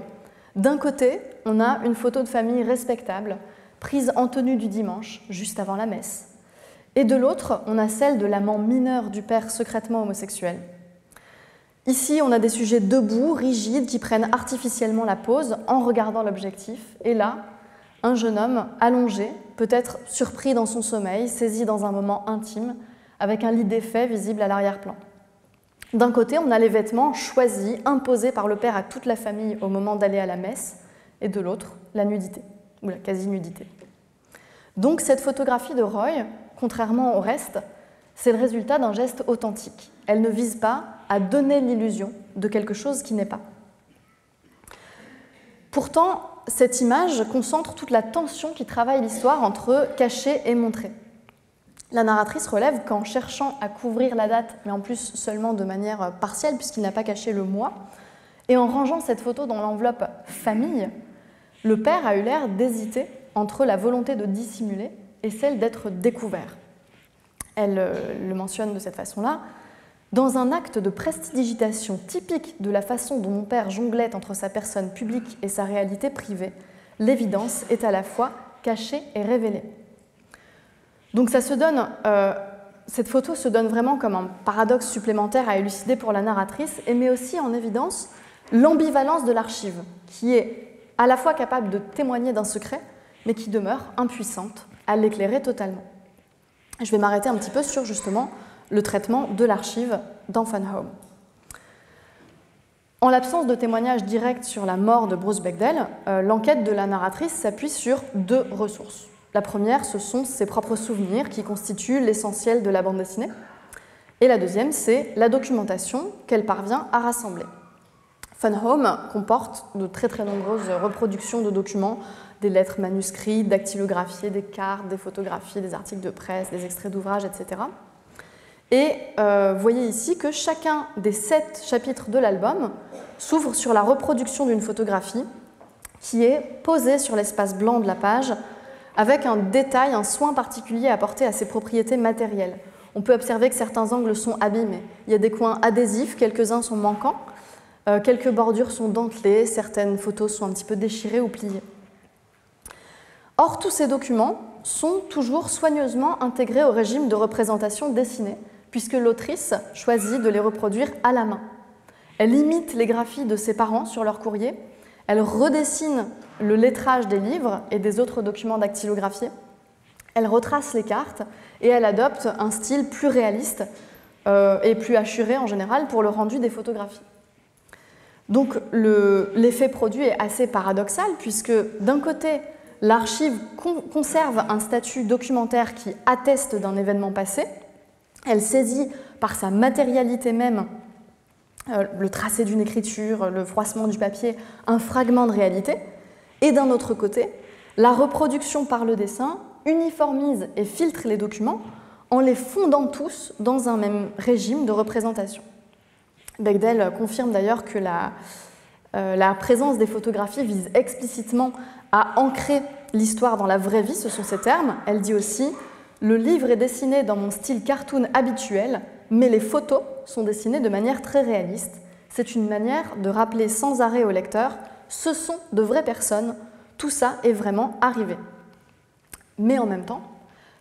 D'un côté, on a une photo de famille respectable, prise en tenue du dimanche, juste avant la messe. Et de l'autre, on a celle de l'amant mineur du père secrètement homosexuel. Ici, on a des sujets debout, rigides, qui prennent artificiellement la pose en regardant l'objectif. Et là, un jeune homme allongé, peut-être surpris dans son sommeil, saisi dans un moment intime, avec un lit défait visible à l'arrière-plan. D'un côté, on a les vêtements choisis, imposés par le père à toute la famille au moment d'aller à la messe, et de l'autre, la nudité, ou la quasi-nudité. Donc cette photographie de Roy, contrairement au reste, c'est le résultat d'un geste authentique. Elle ne vise pas à donner l'illusion de quelque chose qui n'est pas. Pourtant, cette image concentre toute la tension qui travaille l'histoire entre caché et montré. La narratrice relève qu'en cherchant à couvrir la date, mais en plus seulement de manière partielle, puisqu'il n'a pas caché le mois, et en rangeant cette photo dans l'enveloppe « famille », le père a eu l'air d'hésiter entre la volonté de dissimuler et celle d'être découvert. Elle le mentionne de cette façon-là. « Dans un acte de prestidigitation typique de la façon dont mon père jonglait entre sa personne publique et sa réalité privée, l'évidence est à la fois cachée et révélée. » Donc ça se donne, cette photo se donne vraiment comme un paradoxe supplémentaire à élucider pour la narratrice et met aussi en évidence l'ambivalence de l'archive, qui est à la fois capable de témoigner d'un secret, mais qui demeure impuissante à l'éclairer totalement. Je vais m'arrêter un petit peu sur justement le traitement de l'archive dans Fun Home. En l'absence de témoignages directs sur la mort de Bruce Bechdel, l'enquête de la narratrice s'appuie sur 2 ressources. La première, ce sont ses propres souvenirs qui constituent l'essentiel de la bande dessinée. Et la deuxième, c'est la documentation qu'elle parvient à rassembler. Fun Home comporte de très nombreuses reproductions de documents, des lettres manuscrites, dactylographiées, des cartes, des photographies, des articles de presse, des extraits d'ouvrages, etc. Et vous voyez ici que chacun des 7 chapitres de l'album s'ouvre sur la reproduction d'une photographie qui est posée sur l'espace blanc de la page avec un détail, un soin particulier apporté à ses propriétés matérielles. On peut observer que certains angles sont abîmés. Il y a des coins adhésifs, quelques-uns sont manquants, quelques bordures sont dentelées, certaines photos sont un petit peu déchirées ou pliées. Or, tous ces documents sont toujours soigneusement intégrés au régime de représentation dessinée, puisque l'autrice choisit de les reproduire à la main. Elle imite les graphies de ses parents sur leur courrier, elle redessine le lettrage des livres et des autres documents dactylographiés, elle retrace les cartes et elle adopte un style plus réaliste et plus assuré en général pour le rendu des photographies. Donc l'effet produit est assez paradoxal puisque d'un côté, l'archive conserve un statut documentaire qui atteste d'un événement passé, elle saisit par sa matérialité même le tracé d'une écriture, le froissement du papier, un fragment de réalité, et d'un autre côté, la reproduction par le dessin uniformise et filtre les documents en les fondant tous dans un même régime de représentation. Bechdel confirme d'ailleurs que la présence des photographies vise explicitement à ancrer l'histoire dans la vraie vie, ce sont ses termes. Elle dit aussi « Le livre est dessiné dans mon style cartoon habituel, mais les photos sont dessinées de manière très réaliste. C'est une manière de rappeler sans arrêt au lecteur « Ce sont de vraies personnes, tout ça est vraiment arrivé ». Mais en même temps,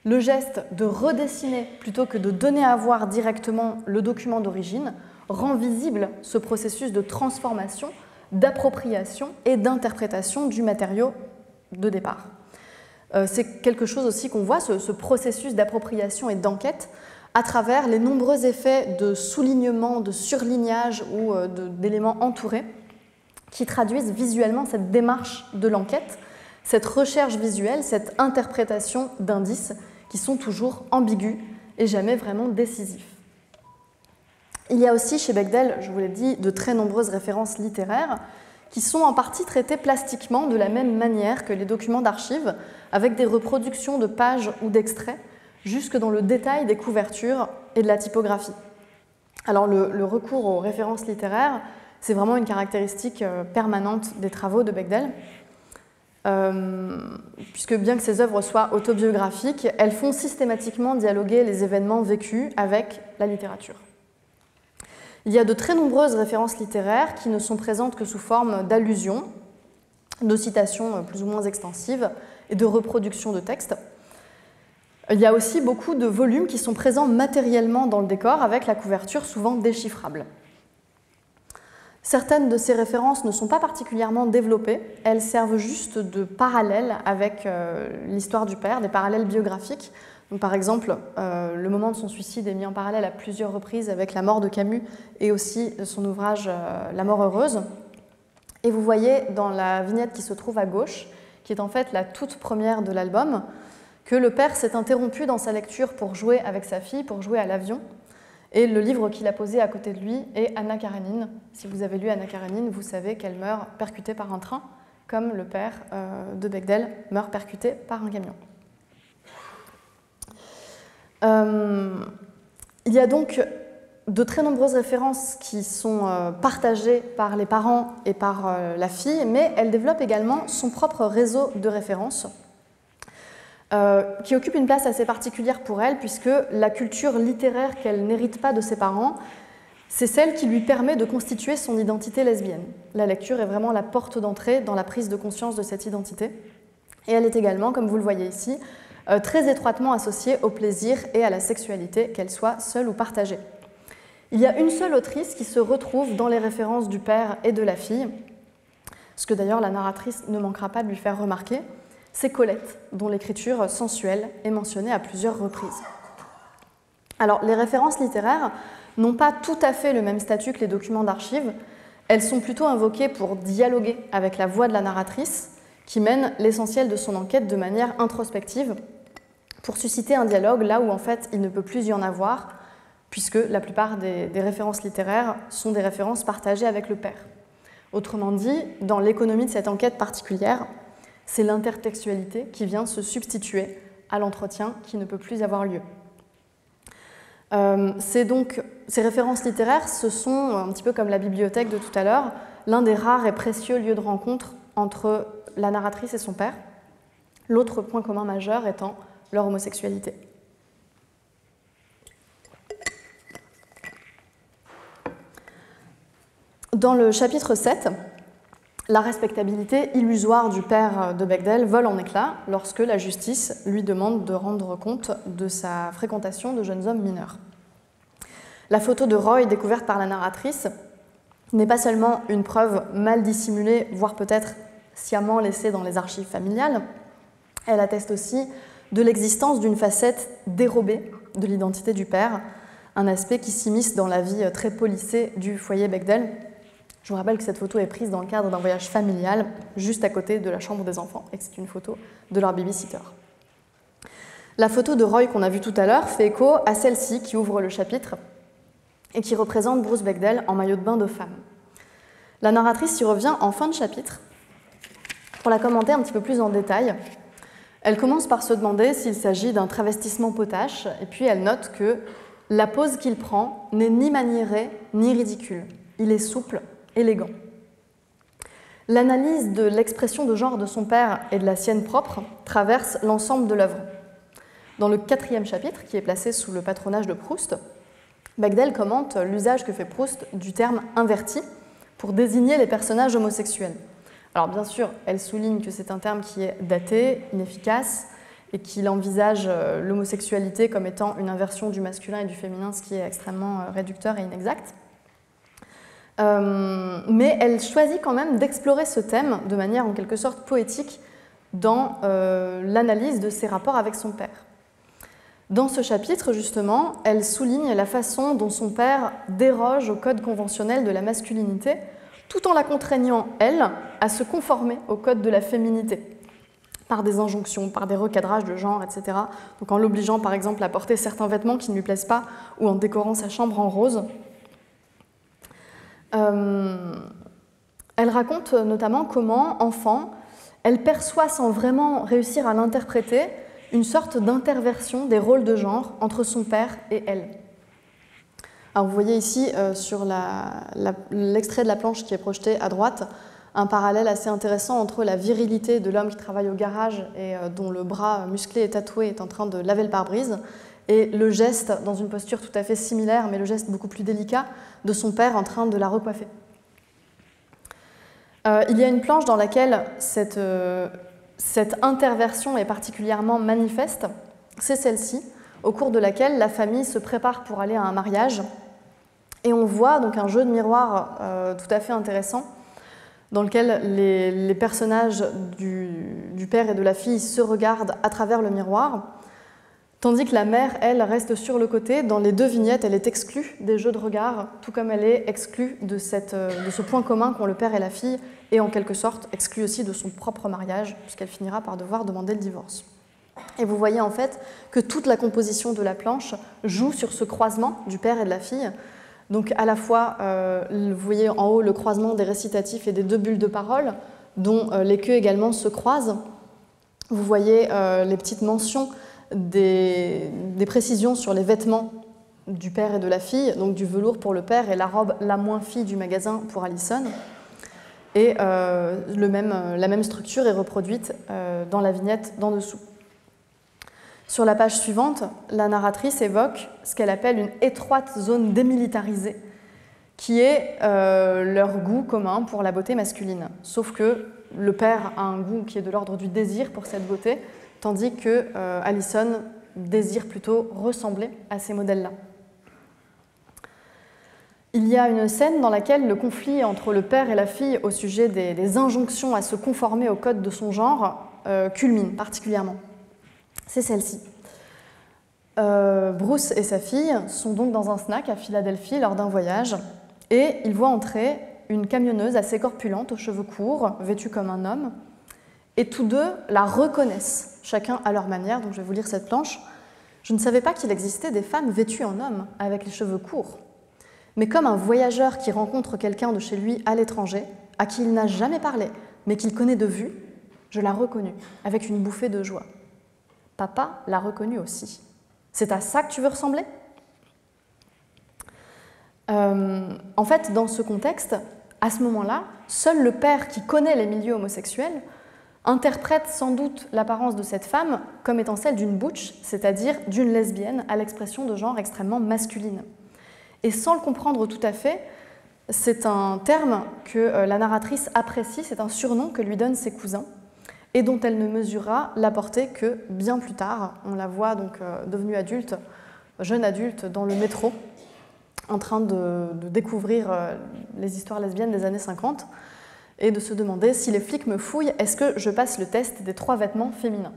le geste de redessiner plutôt que de donner à voir directement le document d'origine rend visible ce processus de transformation, d'appropriation et d'interprétation du matériau de départ. C'est quelque chose aussi qu'on voit, ce processus d'appropriation et d'enquête, à travers les nombreux effets de soulignement, de surlignage ou d'éléments entourés qui traduisent visuellement cette démarche de l'enquête, cette recherche visuelle, cette interprétation d'indices qui sont toujours ambigus et jamais vraiment décisifs. Il y a aussi chez Bechdel, je vous l'ai dit, de très nombreuses références littéraires qui sont en partie traitées plastiquement de la même manière que les documents d'archives, avec des reproductions de pages ou d'extraits, jusque dans le détail des couvertures et de la typographie. Alors le recours aux références littéraires, c'est vraiment une caractéristique permanente des travaux de Bechdel, puisque bien que ces œuvres soient autobiographiques, elles font systématiquement dialoguer les événements vécus avec la littérature. Il y a de très nombreuses références littéraires qui ne sont présentes que sous forme d'allusions, de citations plus ou moins extensives et de reproductions de textes. Il y a aussi beaucoup de volumes qui sont présents matériellement dans le décor avec la couverture souvent déchiffrable. Certaines de ces références ne sont pas particulièrement développées, elles servent juste de parallèles avec l'histoire du père, des parallèles biographiques. Donc, par exemple, le moment de son suicide est mis en parallèle à plusieurs reprises avec la mort de Camus et aussi son ouvrage La mort heureuse. Et vous voyez dans la vignette qui se trouve à gauche, qui est en fait la toute première de l'album, que le père s'est interrompu dans sa lecture pour jouer avec sa fille, pour jouer à l'avion. Et le livre qu'il a posé à côté de lui est Anna Karénine. Si vous avez lu Anna Karénine, vous savez qu'elle meurt percutée par un train, comme le père de Bechdel meurt percuté par un camion. Il y a donc de très nombreuses références qui sont partagées par les parents et par la fille, mais elle développe également son propre réseau de références qui occupe une place assez particulière pour elle, puisque la culture littéraire qu'elle n'hérite pas de ses parents, c'est celle qui lui permet de constituer son identité lesbienne. La lecture est vraiment la porte d'entrée dans la prise de conscience de cette identité. Et elle est également, comme vous le voyez ici, très étroitement associée au plaisir et à la sexualité, qu'elle soit seule ou partagée. Il y a une seule autrice qui se retrouve dans les références du père et de la fille, ce que d'ailleurs la narratrice ne manquera pas de lui faire remarquer, c'est Colette, dont l'écriture sensuelle est mentionnée à plusieurs reprises. Alors, les références littéraires n'ont pas tout à fait le même statut que les documents d'archives. Elles sont plutôt invoquées pour dialoguer avec la voix de la narratrice, qui mène l'essentiel de son enquête de manière introspective, pour susciter un dialogue là où en fait il ne peut plus y en avoir, puisque la plupart des références littéraires sont des références partagées avec le père. Autrement dit, dans l'économie de cette enquête particulière, c'est l'intertextualité qui vient se substituer à l'entretien qui ne peut plus avoir lieu. Ces références littéraires, ce sont, un petit peu comme la bibliothèque de tout à l'heure, l'un des rares et précieux lieux de rencontre entre la narratrice et son père. L'autre point commun majeur étant leur homosexualité. Dans le chapitre 7, la respectabilité illusoire du père de Bechdel vole en éclats lorsque la justice lui demande de rendre compte de sa fréquentation de jeunes hommes mineurs. La photo de Roy découverte par la narratrice n'est pas seulement une preuve mal dissimulée, voire peut-être sciemment laissée dans les archives familiales, elle atteste aussi de l'existence d'une facette dérobée de l'identité du père, un aspect qui s'immisce dans la vie très policée du foyer Bechdel. Je vous rappelle que cette photo est prise dans le cadre d'un voyage familial, juste à côté de la chambre des enfants, et que c'est une photo de leur babysitter. La photo de Roy qu'on a vue tout à l'heure fait écho à celle-ci qui ouvre le chapitre et qui représente Bruce Bechdel en maillot de bain de femme. La narratrice y revient en fin de chapitre pour la commenter un petit peu plus en détail. Elle commence par se demander s'il s'agit d'un travestissement potache, et puis elle note que la pose qu'il prend n'est ni maniérée ni ridicule. Il est souple, élégant. L'analyse de l'expression de genre de son père et de la sienne propre traverse l'ensemble de l'œuvre. Dans le 4e chapitre, qui est placé sous le patronage de Proust, Bechdel commente l'usage que fait Proust du terme « inverti » pour désigner les personnages homosexuels. Alors bien sûr, elle souligne que c'est un terme qui est daté, inefficace, et qu'il envisage l'homosexualité comme étant une inversion du masculin et du féminin, ce qui est extrêmement réducteur et inexact. Mais elle choisit quand même d'explorer ce thème de manière en quelque sorte poétique dans l'analyse de ses rapports avec son père. Dans ce chapitre, justement, elle souligne la façon dont son père déroge au code conventionnel de la masculinité, tout en la contraignant, elle, à se conformer au code de la féminité, par des injonctions, par des recadrages de genre, etc. Donc en l'obligeant, par exemple, à porter certains vêtements qui ne lui plaisent pas, ou en décorant sa chambre en rose. Elle raconte notamment comment, enfant, elle perçoit sans vraiment réussir à l'interpréter une sorte d'interversion des rôles de genre entre son père et elle. Alors vous voyez ici sur l'extrait de la planche qui est projeté à droite un parallèle assez intéressant entre la virilité de l'homme qui travaille au garage et dont le bras musclé et tatoué est en train de laver le pare-brise et le geste, dans une posture tout à fait similaire, mais le geste beaucoup plus délicat, de son père en train de la recoiffer. Il y a une planche dans laquelle cette interversion est particulièrement manifeste, c'est celle-ci, au cours de laquelle la famille se prépare pour aller à un mariage. Et on voit donc un jeu de miroir tout à fait intéressant, dans lequel les personnages du père et de la fille se regardent à travers le miroir, tandis que la mère, elle, reste sur le côté. Dans les deux vignettes, elle est exclue des jeux de regard, tout comme elle est exclue de ce point commun qu'ont le père et la fille, et en quelque sorte exclue aussi de son propre mariage, puisqu'elle finira par devoir demander le divorce. Et vous voyez en fait que toute la composition de la planche joue sur ce croisement du père et de la fille. Donc à la fois, vous voyez en haut le croisement des récitatifs et des deux bulles de parole, dont les queues également se croisent. Vous voyez les petites mentions des précisions sur les vêtements du père et de la fille, donc du velours pour le père et la robe la moins fille du magasin pour Alison. Et la même structure est reproduite dans la vignette d'en dessous. Sur la page suivante, la narratrice évoque ce qu'elle appelle une étroite zone démilitarisée, qui est leur goût commun pour la beauté masculine. Sauf que le père a un goût qui est de l'ordre du désir pour cette beauté, tandis que Alison désire plutôt ressembler à ces modèles-là. Il y a une scène dans laquelle le conflit entre le père et la fille au sujet des injonctions à se conformer au code de son genre culmine particulièrement. C'est celle-ci. Bruce et sa fille sont donc dans un snack à Philadelphie lors d'un voyage et ils voient entrer une camionneuse assez corpulente aux cheveux courts, vêtue comme un homme, et tous deux la reconnaissent, chacun à leur manière. Donc je vais vous lire cette planche. Je ne savais pas qu'il existait des femmes vêtues en homme avec les cheveux courts. Mais comme un voyageur qui rencontre quelqu'un de chez lui à l'étranger, à qui il n'a jamais parlé, mais qu'il connaît de vue, je la reconnus, avec une bouffée de joie. Papa l'a reconnue aussi. C'est à ça que tu veux ressembler ? En fait, dans ce contexte, à ce moment-là, seul le père qui connaît les milieux homosexuels interprète sans doute l'apparence de cette femme comme étant celle d'une butch, c'est-à-dire d'une lesbienne à l'expression de genre extrêmement masculine. Et sans le comprendre tout à fait, c'est un terme que la narratrice apprécie, c'est un surnom que lui donnent ses cousins, et dont elle ne mesurera la portée que bien plus tard. On la voit donc devenue adulte, jeune adulte, dans le métro, en train de découvrir les histoires lesbiennes des années 50, et de se demander si les flics me fouillent, est-ce que je passe le test des 3 vêtements féminins?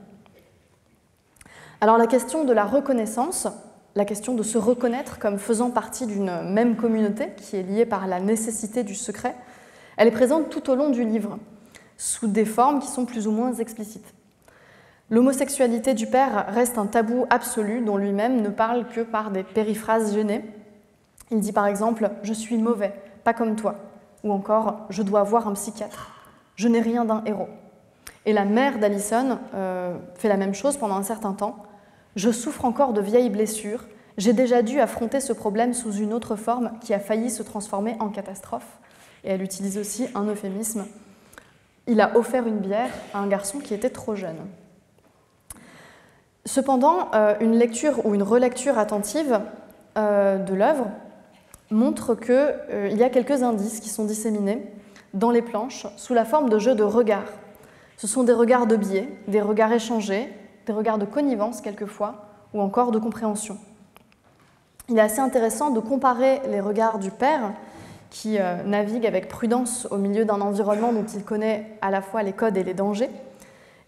Alors la question de la reconnaissance, la question de se reconnaître comme faisant partie d'une même communauté qui est liée par la nécessité du secret, elle est présente tout au long du livre, sous des formes qui sont plus ou moins explicites. L'homosexualité du père reste un tabou absolu dont lui-même ne parle que par des périphrases gênées. Il dit par exemple « Je suis mauvais, pas comme toi » ou encore « Je dois voir un psychiatre, je n'ai rien d'un héros ». Et la mère d'Allison fait la même chose pendant un certain temps. « Je souffre encore de vieilles blessures, j'ai déjà dû affronter ce problème sous une autre forme qui a failli se transformer en catastrophe. » Et elle utilise aussi un euphémisme. Il a offert une bière à un garçon qui était trop jeune. Cependant, une lecture ou une relecture attentive de l'œuvre montre qu'il y a quelques indices qui sont disséminés dans les planches sous la forme de jeux de regards. Ce sont des regards de biais, des regards échangés, des regards de connivence quelquefois, ou encore de compréhension. Il est assez intéressant de comparer les regards du père, qui navigue avec prudence au milieu d'un environnement dont il connaît à la fois les codes et les dangers,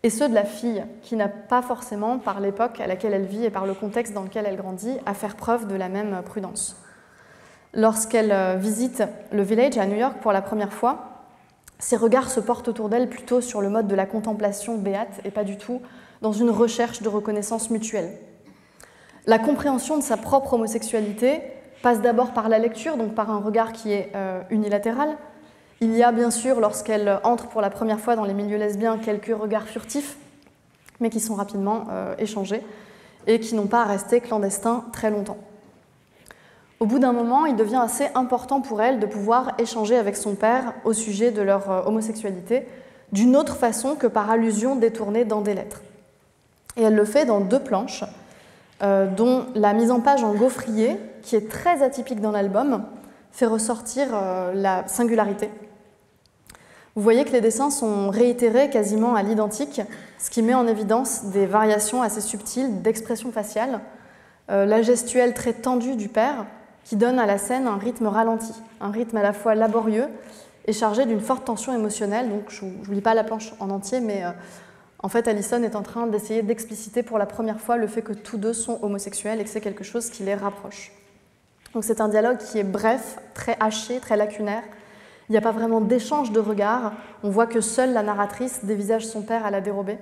et ceux de la fille, qui n'a pas forcément, par l'époque à laquelle elle vit et par le contexte dans lequel elle grandit, à faire preuve de la même prudence. Lorsqu'elle visite le Village à New York pour la première fois, ses regards se portent autour d'elle plutôt sur le mode de la contemplation béate et pas du tout dans une recherche de reconnaissance mutuelle. La compréhension de sa propre homosexualité passe d'abord par la lecture, donc par un regard qui est unilatéral. Il y a bien sûr, lorsqu'elle entre pour la première fois dans les milieux lesbiens, quelques regards furtifs, mais qui sont rapidement échangés et qui n'ont pas à rester clandestins très longtemps. Au bout d'un moment, il devient assez important pour elle de pouvoir échanger avec son père au sujet de leur homosexualité, d'une autre façon que par allusion détournée dans des lettres. Et elle le fait dans 2 planches, dont la mise en page en gaufrier, qui est très atypique dans l'album, fait ressortir la singularité. Vous voyez que les dessins sont réitérés quasiment à l'identique, ce qui met en évidence des variations assez subtiles d'expression faciale, la gestuelle très tendue du père, qui donne à la scène un rythme ralenti, un rythme à la fois laborieux et chargé d'une forte tension émotionnelle. Donc je ne vous lis pas la planche en entier, mais en fait Allison est en train d'essayer d'expliciter pour la première fois le fait que tous 2 sont homosexuels et que c'est quelque chose qui les rapproche. Donc c'est un dialogue qui est bref, très haché, très lacunaire. Il n'y a pas vraiment d'échange de regards. On voit que seule la narratrice dévisage son père à la dérobée.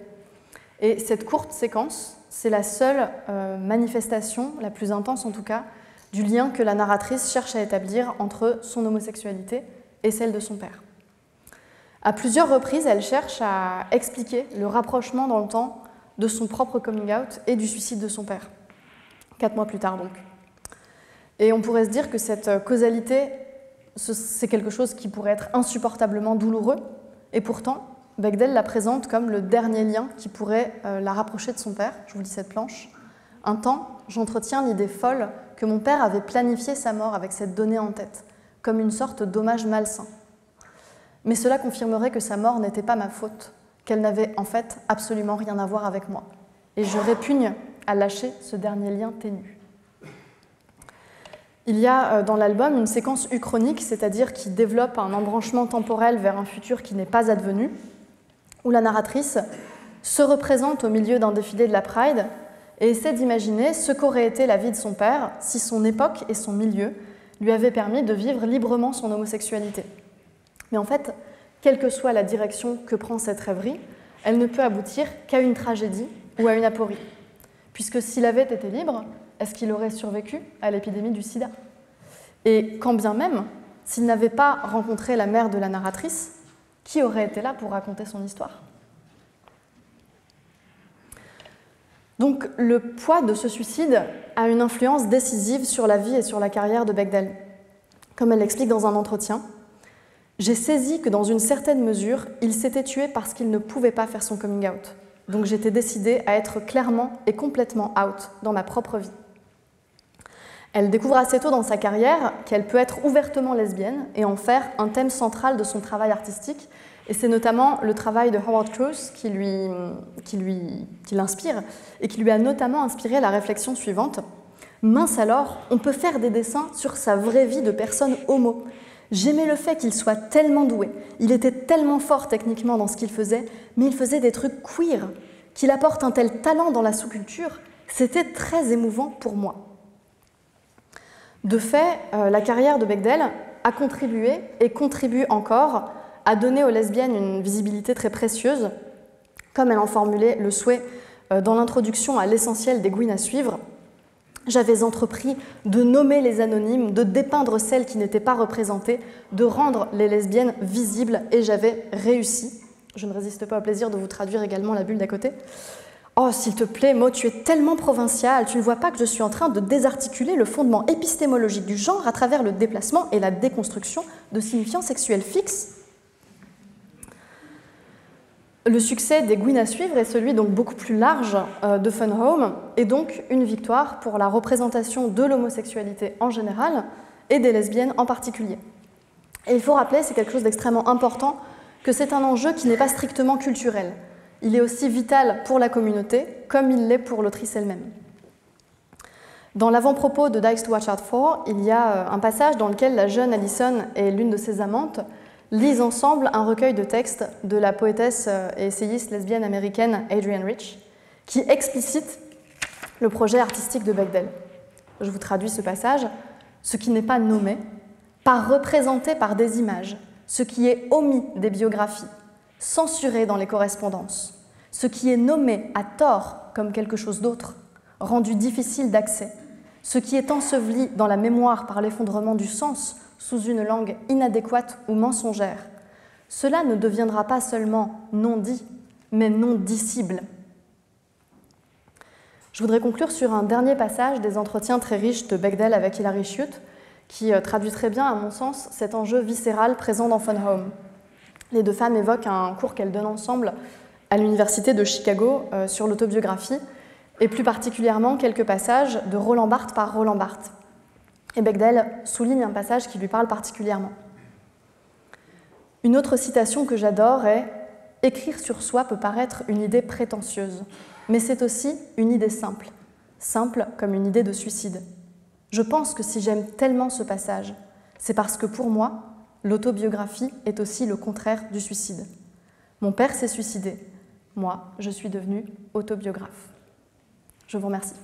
Et cette courte séquence, c'est la seule manifestation, la plus intense en tout cas, du lien que la narratrice cherche à établir entre son homosexualité et celle de son père. À plusieurs reprises, elle cherche à expliquer le rapprochement dans le temps de son propre coming out et du suicide de son père, 4 mois plus tard donc. Et on pourrait se dire que cette causalité, c'est quelque chose qui pourrait être insupportablement douloureux, et pourtant, Bechdel la présente comme le dernier lien qui pourrait la rapprocher de son père. Je vous lis cette planche. Un temps, j'entretiens l'idée folle que mon père avait planifié sa mort avec cette donnée en tête, comme une sorte d'hommage malsain. Mais cela confirmerait que sa mort n'était pas ma faute, qu'elle n'avait en fait absolument rien à voir avec moi. Et je répugne à lâcher ce dernier lien ténu. Il y a dans l'album une séquence uchronique, c'est-à-dire qui développe un embranchement temporel vers un futur qui n'est pas advenu, où la narratrice se représente au milieu d'un défilé de la Pride et essaie d'imaginer ce qu'aurait été la vie de son père si son époque et son milieu lui avaient permis de vivre librement son homosexualité. Mais en fait, quelle que soit la direction que prend cette rêverie, elle ne peut aboutir qu'à une tragédie ou à une aporie. Puisque s'il avait été libre, est-ce qu'il aurait survécu à l'épidémie du sida? Et quand bien même, s'il n'avait pas rencontré la mère de la narratrice, qui aurait été là pour raconter son histoire? Donc le poids de ce suicide a une influence décisive sur la vie et sur la carrière de Bechdel. Comme elle l'explique dans un entretien, « J'ai saisi que dans une certaine mesure, il s'était tué parce qu'il ne pouvait pas faire son coming out. Donc j'étais décidée à être clairement et complètement out dans ma propre vie. Elle découvre assez tôt dans sa carrière qu'elle peut être ouvertement lesbienne et en faire un thème central de son travail artistique. Et c'est notamment le travail de Howard Cruse qui l'inspire et qui lui a notamment inspiré la réflexion suivante. Mince alors, on peut faire des dessins sur sa vraie vie de personne homo. J'aimais le fait qu'il soit tellement doué, il était tellement fort techniquement dans ce qu'il faisait, mais il faisait des trucs queer, qu'il apporte un tel talent dans la sous-culture, c'était très émouvant pour moi. De fait, la carrière de Bechdel a contribué et contribue encore à donner aux lesbiennes une visibilité très précieuse, comme elle en formulait le souhait dans l'introduction à l'essentiel des Gwyn à suivre. J'avais entrepris de nommer les anonymes, de dépeindre celles qui n'étaient pas représentées, de rendre les lesbiennes visibles, et j'avais réussi. Je ne résiste pas au plaisir de vous traduire également la bulle d'à côté. Oh, s'il te plaît, Maud, tu es tellement provinciale, tu ne vois pas que je suis en train de désarticuler le fondement épistémologique du genre à travers le déplacement et la déconstruction de signifiants sexuels fixes. Le succès des Gwyn à suivre est celui donc beaucoup plus large de Fun Home, et donc une victoire pour la représentation de l'homosexualité en général et des lesbiennes en particulier. Et il faut rappeler, c'est quelque chose d'extrêmement important, que c'est un enjeu qui n'est pas strictement culturel. Il est aussi vital pour la communauté, comme il l'est pour l'autrice elle-même. Dans l'avant-propos de Dykes to Watch Out For, il y a un passage dans lequel la jeune Allison et l'une de ses amantes lisent ensemble un recueil de textes de la poétesse et essayiste lesbienne américaine Adrienne Rich, qui explicite le projet artistique de Bechdel. Je vous traduis ce passage. Ce qui n'est pas nommé, pas représenté par des images, ce qui est omis des biographies, censuré dans les correspondances, ce qui est nommé à tort comme quelque chose d'autre, rendu difficile d'accès, ce qui est enseveli dans la mémoire par l'effondrement du sens sous une langue inadéquate ou mensongère, cela ne deviendra pas seulement non dit, mais non dissible. Je voudrais conclure sur un dernier passage des entretiens très riches de Bechdel avec Hilary Schutt, qui traduit très bien, à mon sens, cet enjeu viscéral présent dans Fun Home. Les deux femmes évoquent un cours qu'elles donnent ensemble à l'université de Chicago sur l'autobiographie, et plus particulièrement quelques passages de Roland Barthes par Roland Barthes. Et Bechdel souligne un passage qui lui parle particulièrement. Une autre citation que j'adore est « Écrire sur soi peut paraître une idée prétentieuse, mais c'est aussi une idée simple, simple comme une idée de suicide. Je pense que si j'aime tellement ce passage, c'est parce que pour moi, l'autobiographie est aussi le contraire du suicide. Mon père s'est suicidé, moi, je suis devenue autobiographe. » Je vous remercie.